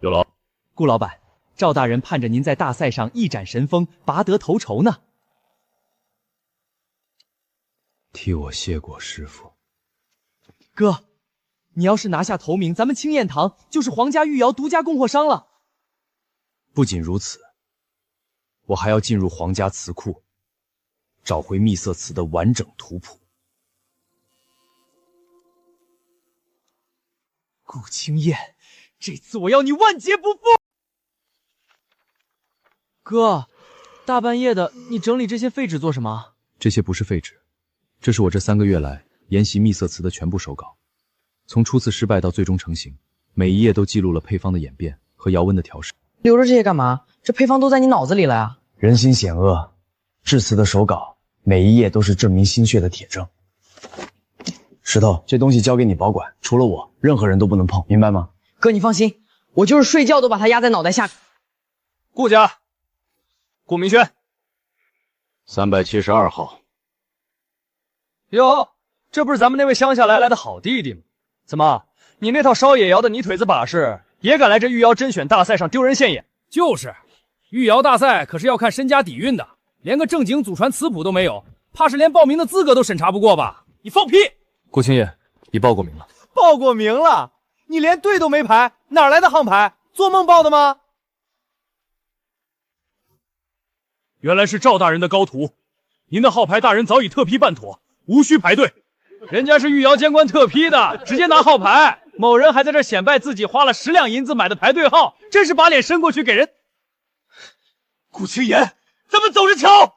有劳。顾老板，赵大人盼着您在大赛上一展神锋，拔得头筹呢。替我谢过师傅。哥，你要是拿下头名，咱们青燕堂就是皇家御窑独家供货商了。不仅如此，我还要进入皇家瓷库，找回秘色瓷的完整图谱。顾清燕，这次我要你万劫不复！哥，大半夜的，你整理这些废纸做什么？这些不是废纸，这是我这3个月来研习秘色瓷的全部手稿，从初次失败到最终成型，每一页都记录了配方的演变和窑温的调试。留着这些干嘛？这配方都在你脑子里了呀。人心险恶，制瓷的手稿每一页都是证明心血的铁证。石头，这东西交给你保管，除了我，任何人都不能碰，明白吗？哥，你放心，我就是睡觉都把它压在脑袋下。顾家，顾明轩，372号。哟，这不是咱们那位乡下来的好弟弟吗？怎么，你那套烧野窑的泥腿子把式，也敢来这御窑甄选大赛上丢人现眼？就是，御窑大赛可是要看身家底蕴的，连个正经祖传瓷谱都没有，怕是连报名的资格都审查不过吧？你放屁！顾青叶，你报过名了？报过名了？你连队都没排，哪来的号牌？做梦报的吗？原来是赵大人的高徒，您的号牌大人早已特批办妥，无需排队。人家是御窑监官特批的，直接拿号牌。某人还在这显摆自己花了10两银子买的排队号，真是把脸伸过去给人。顾青言，咱们走着瞧。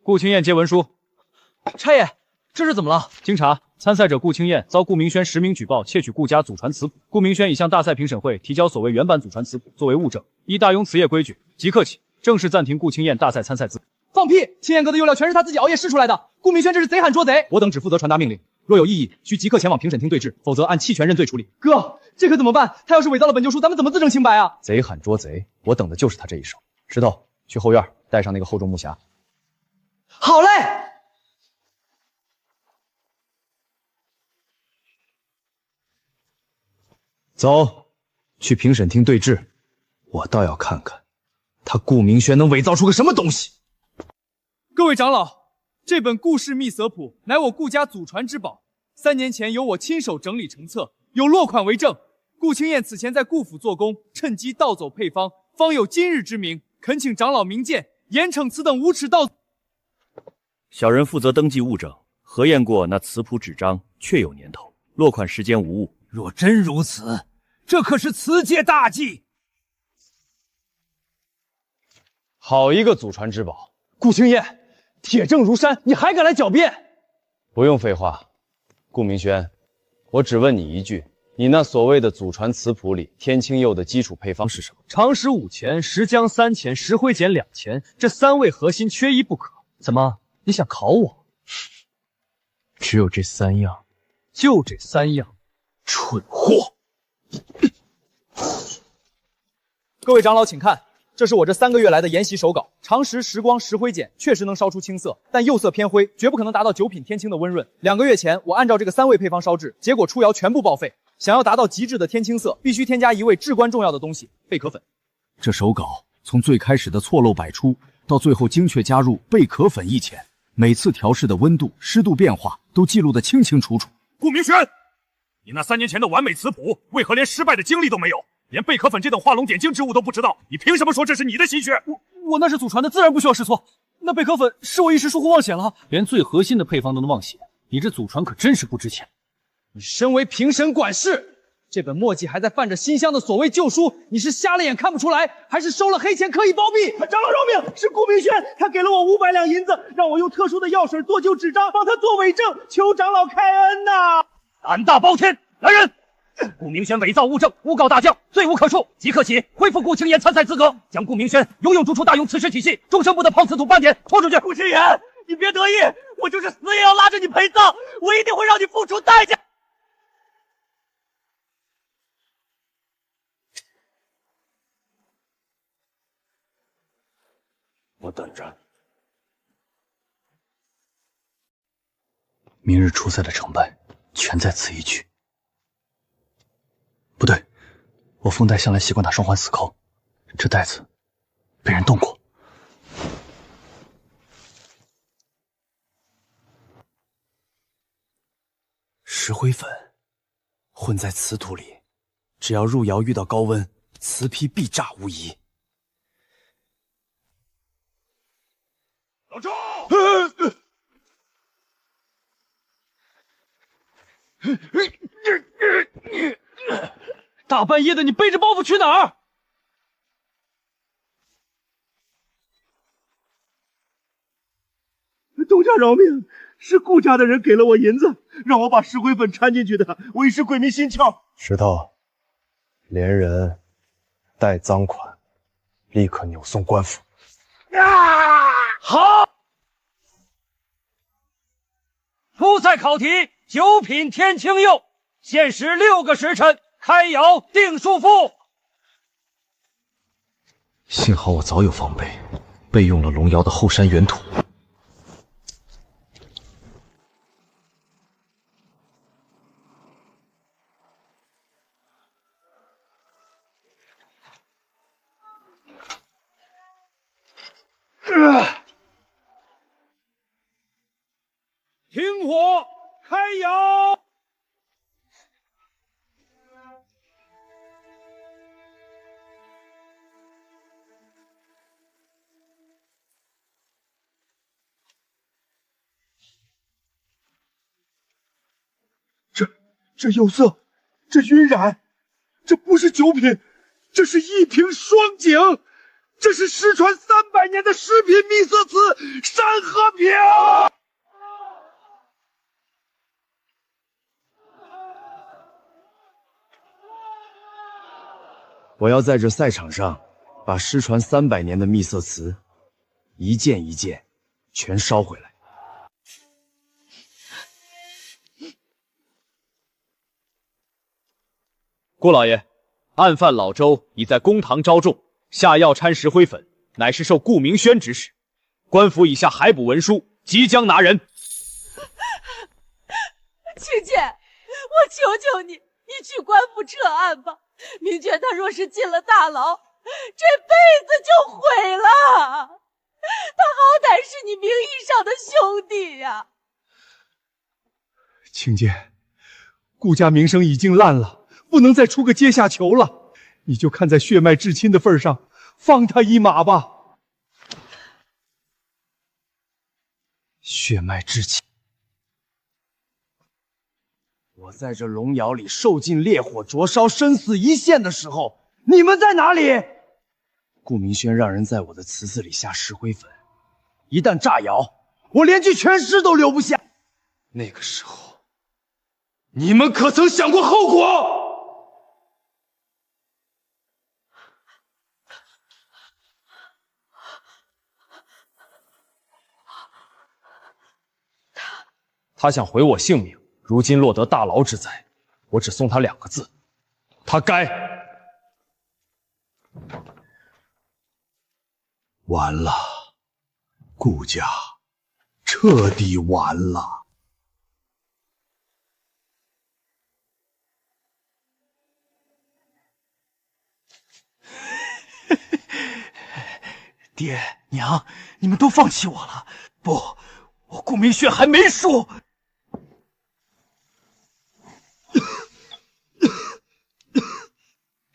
顾青燕接文书。差爷，这是怎么了？经查，参赛者顾青燕遭顾明轩实名举报窃取顾家祖传词谱。顾明轩已向大赛评审会提交所谓原版祖传词谱作为物证，依大庸词业规矩，即刻起正式暂停顾青燕大赛参赛资格。放屁！青燕哥的釉料全是他自己熬夜试出来的。顾明轩这是贼喊捉贼。我等只负责传达命令，若有异议，需即刻前往评审厅对质，否则按弃权认罪处理。哥，这可怎么办？他要是伪造了本旧书，咱们怎么自证清白啊？贼喊捉贼，我等的就是他这一手。石头，去后院带上那个厚重木匣。好嘞。走，去评审厅对质。我倒要看看，他顾明轩能伪造出个什么东西。各位长老，这本顾氏秘则谱乃我顾家祖传之宝，3年前由我亲手整理成册，有落款为证。顾青燕此前在顾府做工，趁机盗走配方，方有今日之名。恳请长老明鉴，严惩此等无耻盗。小人负责登记物证，核验过那词谱纸张，确有年头，落款时间无误。若真如此，这可是词界大忌。好一个祖传之宝！顾青燕，铁证如山，你还敢来狡辩？不用废话，顾明轩，我只问你一句：你那所谓的祖传词谱里，天青釉的基础配方是什么？长石5钱，石浆3钱，石灰碱2钱，这3味核心缺一不可。怎么，你想考我？只有这3样，就这3样。蠢货！各位长老，请看，这是我这3个月来的研习手稿。长石、石光、石灰碱确实能烧出青色，但釉色偏灰，绝不可能达到9品天青的温润。2个月前，我按照这个3味配方烧制，结果出窑全部报废。想要达到极致的天青色，必须添加一味至关重要的东西——贝壳粉。这手稿从最开始的错漏百出，到最后精确加入贝壳粉1钱，每次调试的温度、湿度变化都记录得清清楚楚。顾明轩，你那3年前的完美词谱，为何连失败的经历都没有？连贝壳粉这等画龙点睛之物都不知道，你凭什么说这是你的心血？我那是祖传的，自然不需要试错。那贝壳粉是我一时疏忽忘写了，连最核心的配方都能忘写，你这祖传可真是不值钱。你身为评审管事，这本墨迹还在泛着馨香的所谓旧书，你是瞎了眼看不出来，还是收了黑钱刻意包庇？长老饶命！是顾明轩，他给了我500两银子，让我用特殊的药水做旧纸张，帮他做伪证，求长老开恩呐！胆大包天！来人！顾明轩伪造物证，诬告大将，罪无可恕，即刻起恢复顾青言参赛资格，将顾明轩永永逐出大庸刺史体系，终生不得碰瓷土半点，拖出去！顾青言，你别得意，我就是死也要拉着你陪葬，我一定会让你付出代价。我等着。明日出赛的成败，全在此一举。不对，我封带向来习惯打双环死扣，这带子被人动过。石灰粉混在瓷土里，只要入窑遇到高温，瓷坯必炸无疑。老周！大半夜的，你背着包袱去哪儿？东家饶命！是顾家的人给了我银子，让我把石灰粉掺进去的。我一时鬼迷心窍。石头，连人带赃款，立刻扭送官府。好。初赛考题：9品天青釉，限时6个时辰，开窑定数付。幸好我早有防备，备用了龙窑的后山原土。停火，开窑！这有色，这晕染，这不是酒品，这是一瓶双井，这是失传300年的食品秘色瓷山河瓶。我要在这赛场上，把失传300年的秘色瓷，一件一件全烧回来。顾老爷，案犯老周已在公堂招众，下药掺石灰粉，乃是受顾明轩指使。官府以下海捕文书，即将拿人。青姐，我求求你，你去官府撤案吧。明娟他若是进了大牢，这辈子就毁了。他好歹是你名义上的兄弟呀。青姐，顾家名声已经烂了，不能再出个阶下囚了。你就看在血脉至亲的份上，放他一马吧。血脉至亲，我在这龙窑里受尽烈火灼烧，生死一线的时候，你们在哪里？顾明轩让人在我的瓷子里下石灰粉，一旦炸窑，我连具全尸都留不下。那个时候，你们可曾想过后果？他想毁我性命，如今落得大牢之灾，我只送他2个字：他该。完了，顾家彻底完了。爹娘，你们都放弃我了？不，我顾明轩还没输。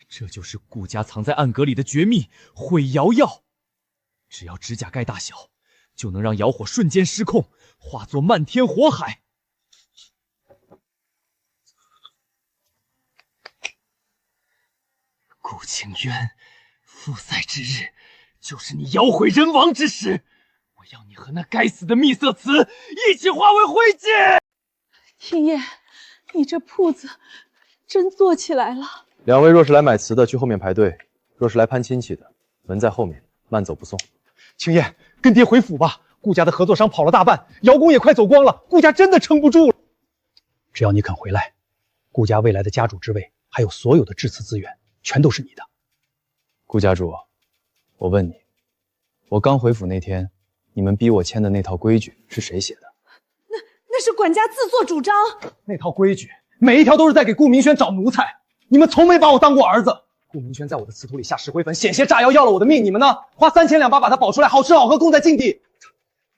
这就是顾家藏在暗格里的绝密毁窑药，只要指甲盖大小，就能让窑火瞬间失控，化作漫天火海。顾清渊，复赛之日，就是你窑毁人亡之时。我要你和那该死的秘色瓷一起化为灰烬。青叶，你这铺子真做起来了。2位若是来买瓷的，去后面排队；若是来攀亲戚的，门在后面，慢走不送。青叶，跟爹回府吧。顾家的合作商跑了大半，窑工也快走光了，顾家真的撑不住了。只要你肯回来，顾家未来的家主之位，还有所有的制瓷资源，全都是你的。顾家主，我问你，我刚回府那天，你们逼我签的那套规矩是谁写的？那是管家自作主张。那套规矩，每一条都是在给顾明轩找奴才。你们从没把我当过儿子。顾明轩在我的瓷土里下石灰粉，险些炸窑要了我的命，你们呢？花3000两八把他保出来，好吃好喝，供在禁地。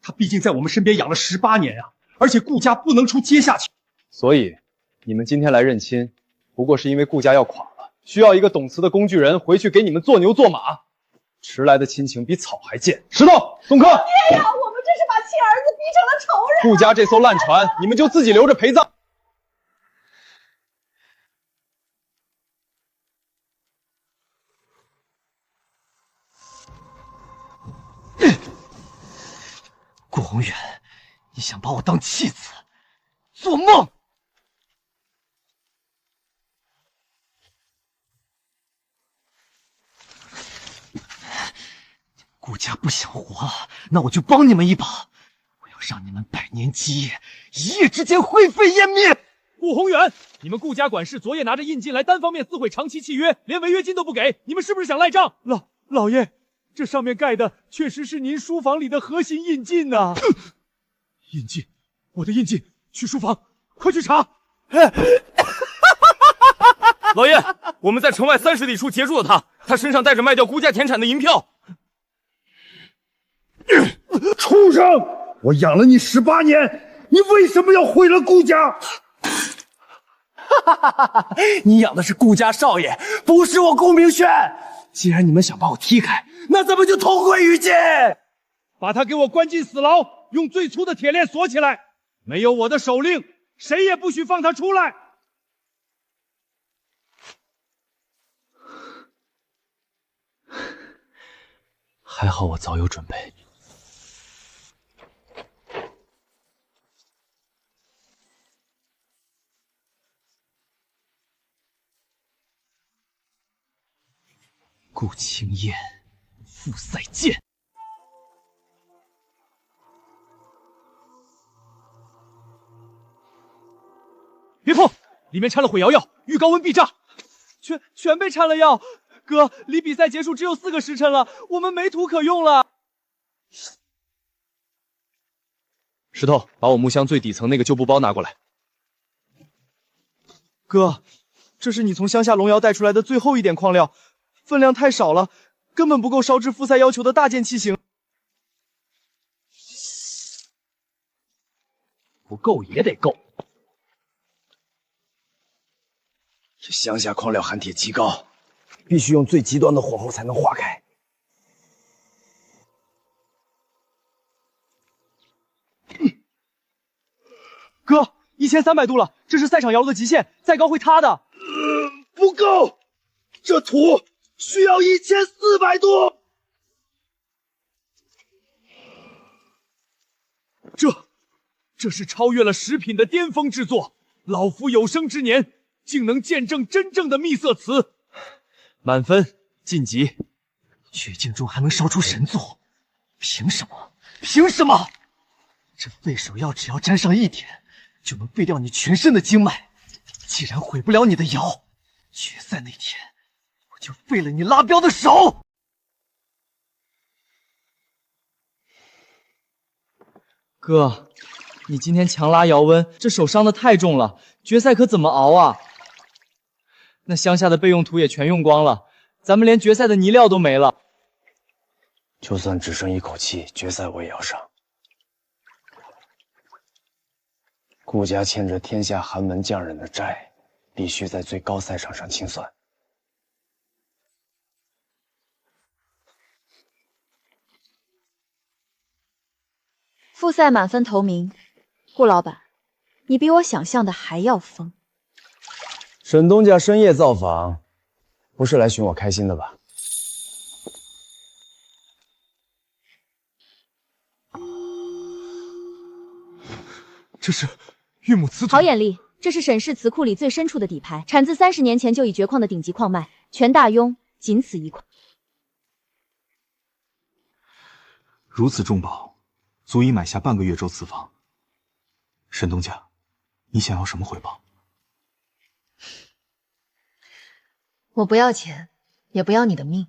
他毕竟在我们身边养了18年啊，而且顾家不能出阶下囚。所以，你们今天来认亲，不过是因为顾家要垮了，需要一个懂瓷的工具人回去给你们做牛做马。迟来的亲情比草还贱。石头，送客。爹呀，我们这是把亲儿子逼成了仇人。顾家这艘烂船，你们就自己留着陪葬。顾宏远，你想把我当弃子？做梦！顾家不想活了，那我就帮你们一把。我要让你们100年基业一夜之间灰飞烟灭。顾宏远，你们顾家管事昨夜拿着印金来单方面撕毁长期契约，连违约金都不给，你们是不是想赖账？老爷，这上面盖的确实是您书房里的核心印鉴呐。印鉴，我的印鉴，去书房，快去查。老爷，我们在城外30里处截住了他，他身上带着卖掉顾家田产的银票。畜生！我养了你18年，你为什么要毁了顾家？你养的是顾家少爷，不是我顾明轩。既然你们想把我踢开，那咱们就同归于尽。把他给我关进死牢，用最粗的铁链锁起来。没有我的手令，谁也不许放他出来。还好我早有准备。顾青燕，复赛剑。别碰，里面掺了毁瑶药，遇高温必炸。全被掺了药。哥，离比赛结束只有4个时辰了，我们没土可用了。石头，把我木箱最底层那个旧布包拿过来。哥，这是你从乡下龙窑带出来的最后一点矿料，分量太少了，根本不够烧制复赛要求的大件器型。不够也得够。这乡下矿料含铁极高，必须用最极端的火候才能化开。哥，1300度了，这是赛场窑炉的极限，再高会塌的。不够，这土需要1400度。这是超越了10品的巅峰制作，老夫有生之年竟能见证真正的秘色瓷。满分，晋级。绝境中还能烧出神作，凭什么？凭什么？这废手药只要沾上1点，就能废掉你全身的经脉。既然毁不了你的窑，决赛那天我就废了你拉标的手。哥，你今天强拉窑温，这手伤的太重了，决赛可怎么熬啊？那乡下的备用土也全用光了，咱们连决赛的泥料都没了。就算只剩一口气，决赛我也要上。顾家欠着天下寒门匠人的债，必须在最高赛场上清算。复赛满分头名，顾老板，你比我想象的还要疯。沈东家深夜造访，不是来寻我开心的吧？这是玉母瓷土。好眼力，这是沈氏瓷库里最深处的底牌，产自30年前就已绝矿的顶级矿脉，全大雍仅此一块。如此重宝，足以买下半个越州瓷坊。沈东家，你想要什么回报？我不要钱，也不要你的命，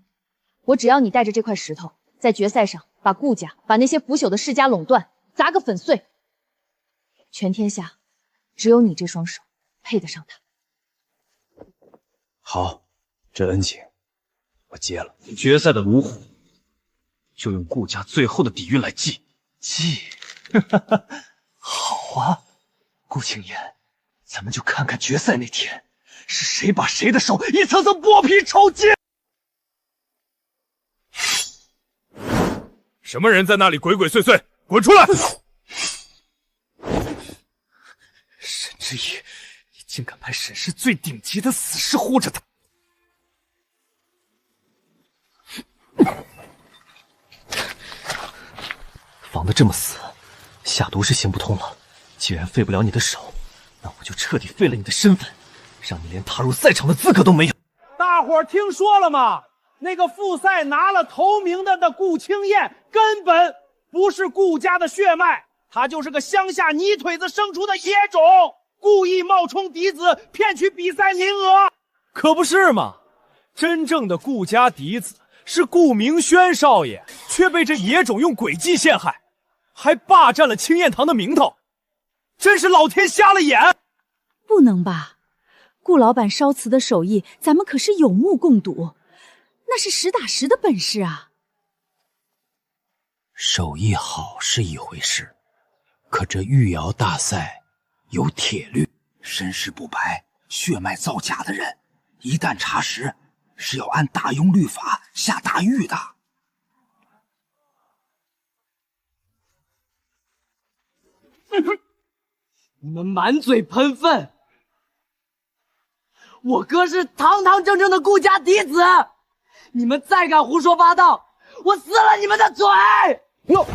我只要你带着这块石头，在决赛上把顾家、把那些腐朽的世家垄断，砸个粉碎。全天下只有你这双手配得上他。好，这恩情我接了。决赛的炉火就用顾家最后的底蕴来祭。好啊，顾青烟，咱们就看看决赛那天是谁把谁的手一层层剥皮抽筋。什么人在那里鬼鬼祟祟？滚出来！沈之宇，你竟敢派沈氏最顶级的死士护着他！防得这么死，下毒是行不通了。既然废不了你的手，那我就彻底废了你的身份，让你连踏入赛场的资格都没有。大伙儿听说了吗？那个复赛拿了头名的那顾青燕，根本不是顾家的血脉，他就是个乡下泥腿子生出的野种，故意冒充嫡子，骗取比赛名额。可不是嘛！真正的顾家嫡子是顾明轩少爷，却被这野种用诡计陷害，还霸占了青燕堂的名头，真是老天瞎了眼！不能吧？顾老板烧瓷的手艺，咱们可是有目共睹，那是实打实的本事啊！手艺好是一回事，可这御窑大赛有铁律，身世不白、血脉造假的人，一旦查实，是要按大雍律法下大狱的。你们满嘴喷粪！我哥是堂堂正正的顾家嫡子，你们再敢胡说八道，我撕了你们的嘴！哟，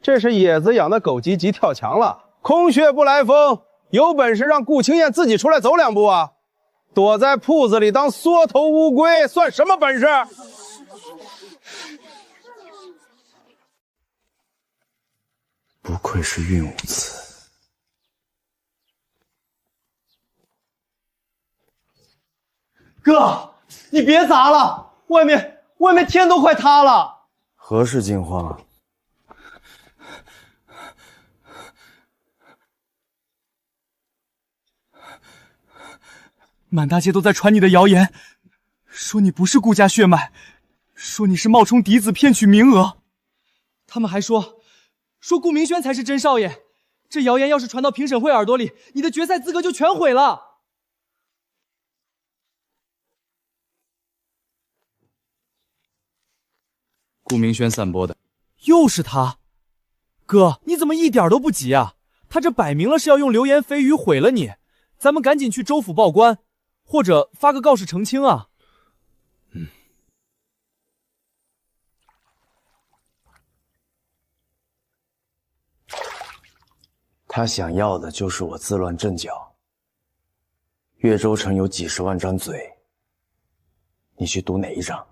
这是野子养的狗急急跳墙了，空穴不来风，有本事让顾青燕自己出来走2步啊！躲在铺子里当缩头乌龟，算什么本事？不愧是运武祠。哥，你别砸了，外面天都快塌了。何事惊慌？满大街都在传你的谣言，说你不是顾家血脉，说你是冒充嫡子骗取名额。他们还说顾明轩才是真少爷。这谣言要是传到评审会耳朵里，你的决赛资格就全毁了。顾明轩散播的，又是他。哥，你怎么一点都不急啊？他这摆明了是要用流言蜚语毁了你，咱们赶紧去州府报官，或者发个告示澄清啊。他想要的就是我自乱阵脚。岳州城有几十万张嘴，你去赌哪一张？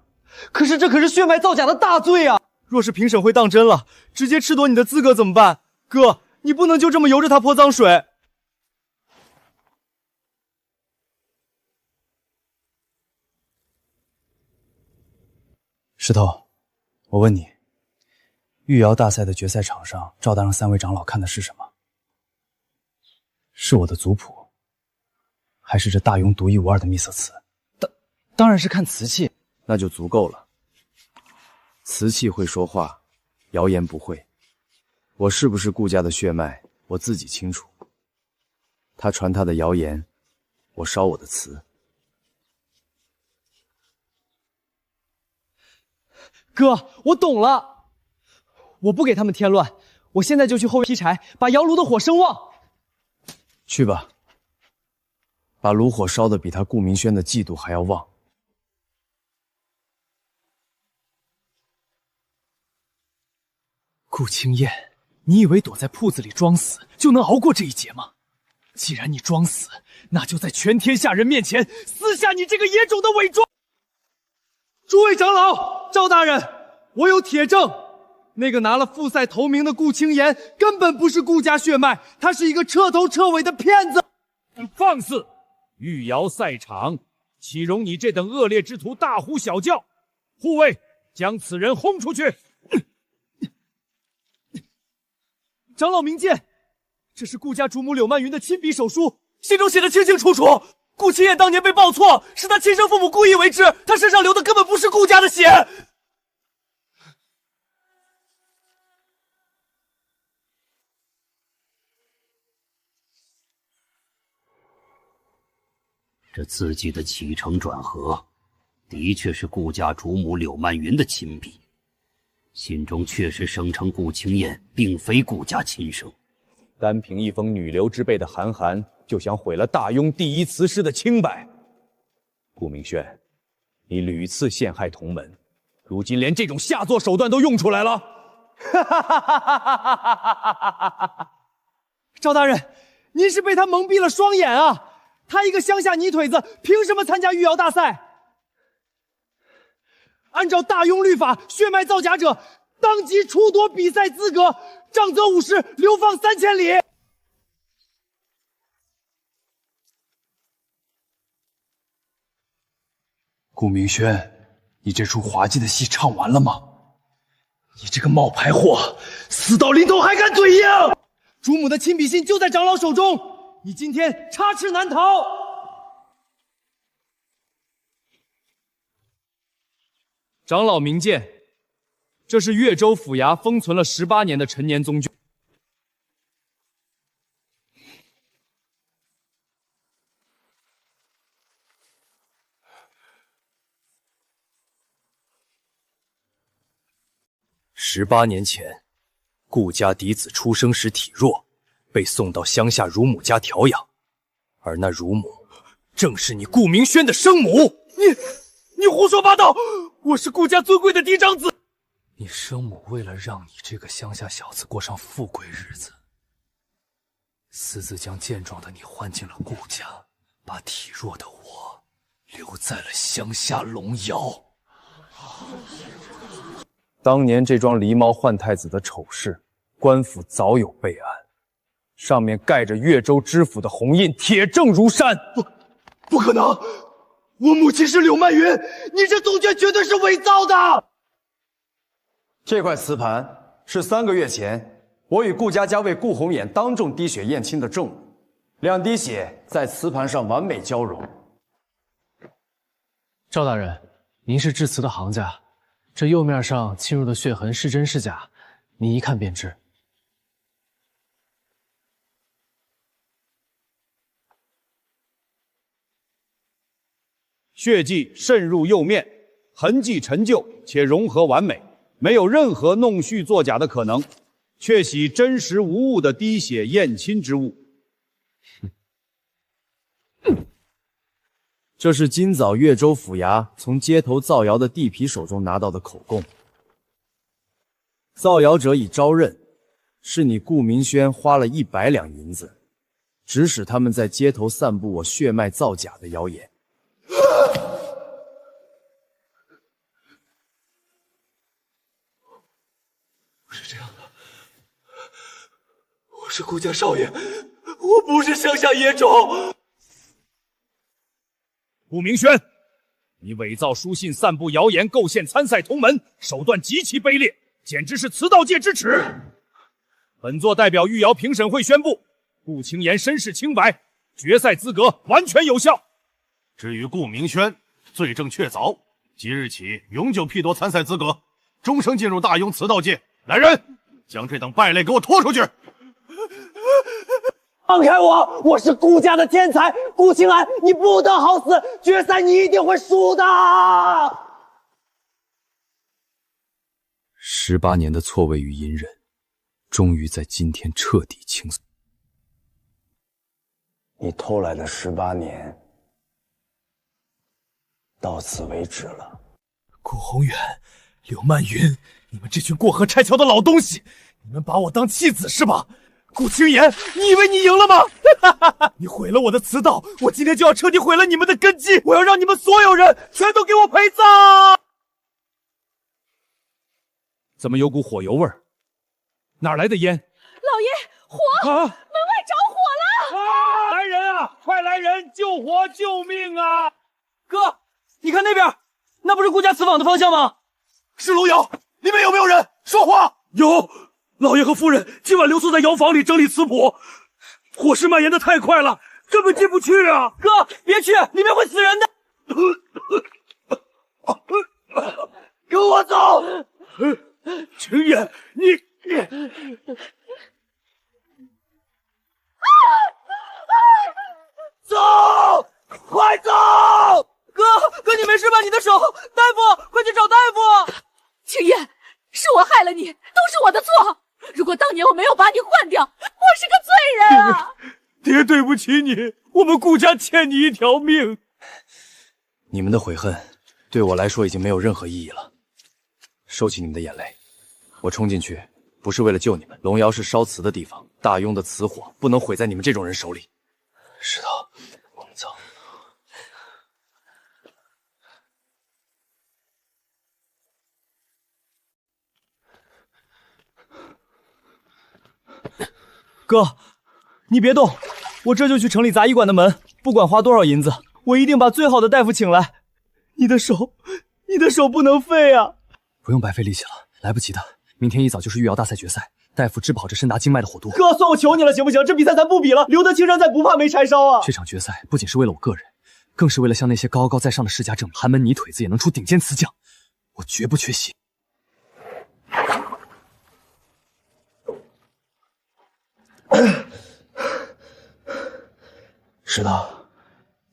可是这可是血脉造假的大罪啊！若是评审会当真了，直接褫夺你的资格怎么办？哥，你不能就这么由着他泼脏水。石头，我问你，御窑大赛的决赛场上，赵大让3位长老看的是什么？是我的族谱，还是这大庸独一无二的秘色瓷？当然是看瓷器，那就足够了。瓷器会说话，谣言不会。我是不是顾家的血脉，我自己清楚。他传他的谣言，我烧我的瓷。哥，我懂了，我不给他们添乱，我现在就去后院劈柴，把窑炉的火生旺。去吧，把炉火烧得比他顾明轩的嫉妒还要旺。顾青燕，你以为躲在铺子里装死就能熬过这一劫吗？既然你装死，那就在全天下人面前撕下你这个野种的伪装！诸位长老，赵大人，我有铁证，那个拿了复赛头名的顾青言根本不是顾家血脉，他是一个彻头彻尾的骗子！放肆！御窑赛场岂容你这等恶劣之徒大呼小叫？护卫，将此人轰出去！长老明鉴，这是顾家主母柳曼云的亲笔手书，信中写的清清楚楚。顾青燕当年被报错，是他亲生父母故意为之，他身上流的根本不是顾家的血。这字迹的起承转合，的确是顾家主母柳曼云的亲笔，信中确实声称顾青燕并非顾家亲生。单凭一封女流之辈的函函，就想毁了大庸第一瓷师的清白。顾明轩，你屡次陷害同门，如今连这种下作手段都用出来了。赵大人，您是被他蒙蔽了双眼啊！他一个乡下泥腿子，凭什么参加御窑大赛？按照大庸律法，血脉造假者当即褫夺比赛资格，杖责50事，流放3000里。顾明轩，你这出滑稽的戏唱完了吗？你这个冒牌货，死到临头还敢嘴硬！主母的亲笔信就在长老手中，你今天插翅难逃。长老明鉴，这是越州府衙封存了18年的陈年宗卷。18年前，顾家嫡子出生时体弱，被送到乡下乳母家调养，而那乳母正是你顾明轩的生母。你胡说八道！我是顾家尊贵的嫡长子，你生母为了让你这个乡下小子过上富贵日子，私自将健壮的你换进了顾家，把体弱的我留在了乡下龙窑。当年这桩狸猫换太子的丑事，官府早有备案，上面盖着越州知府的红印，铁证如山。不可能！我母亲是柳曼云，你这宗卷绝对是伪造的。这块瓷盘是3个月前我与顾家家为顾红眼当众滴血验亲的证物，2滴血在瓷盘上完美交融。赵大人，您是制瓷的行家，这釉面上侵入的血痕是真是假，您一看便知。血迹渗入釉面，痕迹陈旧且融合完美，没有任何弄虚作假的可能，确系真实无误的滴血验亲之物。这是今早越州府衙从街头造谣的地痞手中拿到的口供。造谣者已招认，是你顾明轩花了100两银子，指使他们在街头散布我血脉造假的谣言。不是这样的，我是顾家少爷，我不是乡下野种。顾明轩，你伪造书信、散布谣言、构陷参赛同门，手段极其卑劣，简直是辞道界之耻。本座代表御窑评审会宣布，顾青岩身世清白，决赛资格完全有效。至于顾明轩，罪证确凿，即日起永久褫夺参赛资格，终生进入大庸辞道界。来人，将这等败类给我拖出去！放开我！我是顾家的天才，顾青安，你不得好死！决赛你一定会输的。18年的错位与隐忍，终于在今天彻底清算。你偷来的18年，到此为止了。顾宏远、柳曼云，你们这群过河拆桥的老东西，你们把我当弃子是吧？顾青岩，你以为你赢了吗？你毁了我的祠道，我今天就要彻底毁了你们的根基！我要让你们所有人全都给我陪葬！怎么有股火油味儿？哪来的烟？老爷，火！门外着火了！来人啊！快来人，救火救命啊！哥，你看那边，那不是顾家祠坊的方向吗？是龙窑，里面有没有人？说话！有。老爷和夫人今晚留宿在窑房里整理瓷谱，火势蔓延的太快了，根本进不去啊！哥，别去，里面会死人的！跟我走！青岩，你走，快走！哥，你没事吧？你的手，大夫，快去找大夫！青岩，是我害了你，都是我的错。如果当年我没有把你换掉，我是个罪人啊！爹，对不起你，我们顾家欠你一条命。你们的悔恨对我来说已经没有任何意义了。收起你们的眼泪，我冲进去不是为了救你们。龙窑是烧瓷的地方，大庸的瓷火不能毁在你们这种人手里。石头，我们走。哥，你别动，我这就去城里杂医馆的门，不管花多少银子，我一定把最好的大夫请来。你的手不能废啊！不用白费力气了，来不及的。明天一早就是御窑大赛决赛，大夫治不好这深达经脉的火毒。哥，算我求你了，行不行？这比赛咱不比了，留得青山在，不怕没柴烧啊！这场决赛不仅是为了我个人，更是为了向那些高高在上的世家证明，寒门泥腿子也能出顶尖瓷匠，我绝不缺席。石头，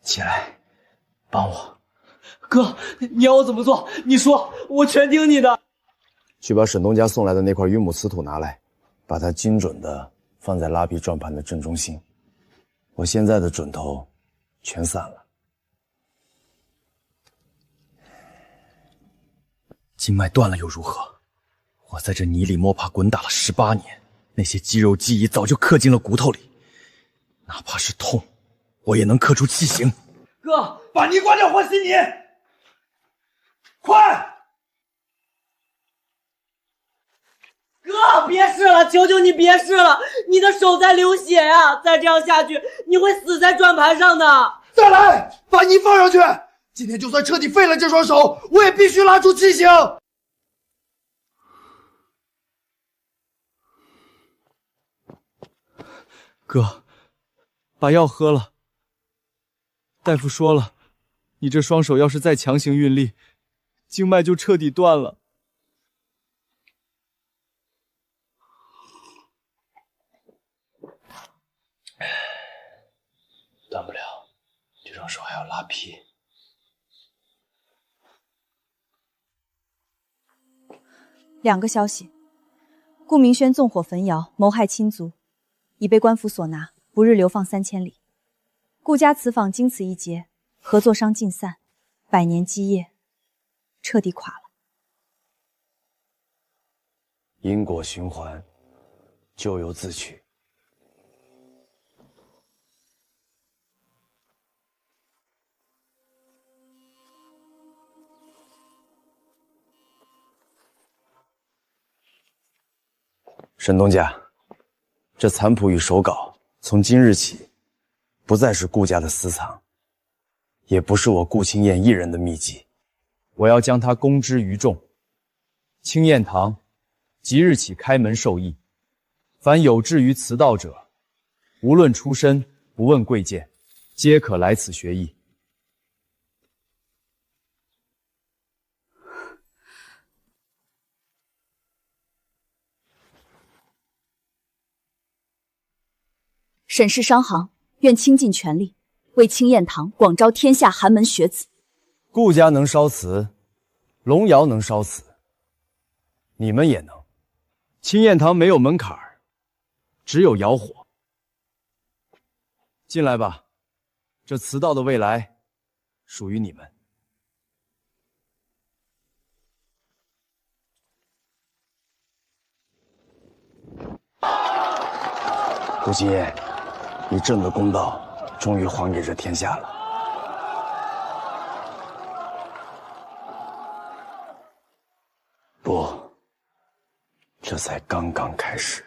起来，帮我。哥，你要我怎么做？你说，我全听你的。去把沈东家送来的那块榆木瓷土拿来，把它精准的放在拉皮转盘的正中心。我现在的准头全散了。经脉断了又如何？我在这泥里摸爬滚打了18年，那些肌肉记忆早就刻进了骨头里，哪怕是痛，我也能刻出气形。哥，把泥刮掉，换新泥！快！哥，别试了，求求你别试了！你的手在流血呀、再这样下去，你会死在转盘上的。再来，把泥放上去！今天就算彻底废了这双手，我也必须拉出气形。哥，把药喝了。大夫说了，你这双手要是再强行运力，经脉就彻底断了。断不了，这双手还要拉皮。2个消息：顾明轩纵火焚窑，谋害亲族，已被官府所拿，不日流放3000里。顾家此坊经此一劫，合作商尽散，100年基业彻底垮了。因果循环，咎由自取。沈东家，这残谱与手稿从今日起，不再是顾家的私藏，也不是我顾清燕一人的秘籍，我要将它公之于众。清燕堂即日起开门授艺，凡有志于此道者，无论出身，不问贵贱，皆可来此学艺。沈氏商行愿倾尽全力，为清燕堂广招天下寒门学子。顾家能烧瓷，龙窑能烧瓷，你们也能。清燕堂没有门槛儿，只有窑火。进来吧，这瓷道的未来属于你们。顾清燕，你挣的公道终于还给这天下了。不，这才刚刚开始。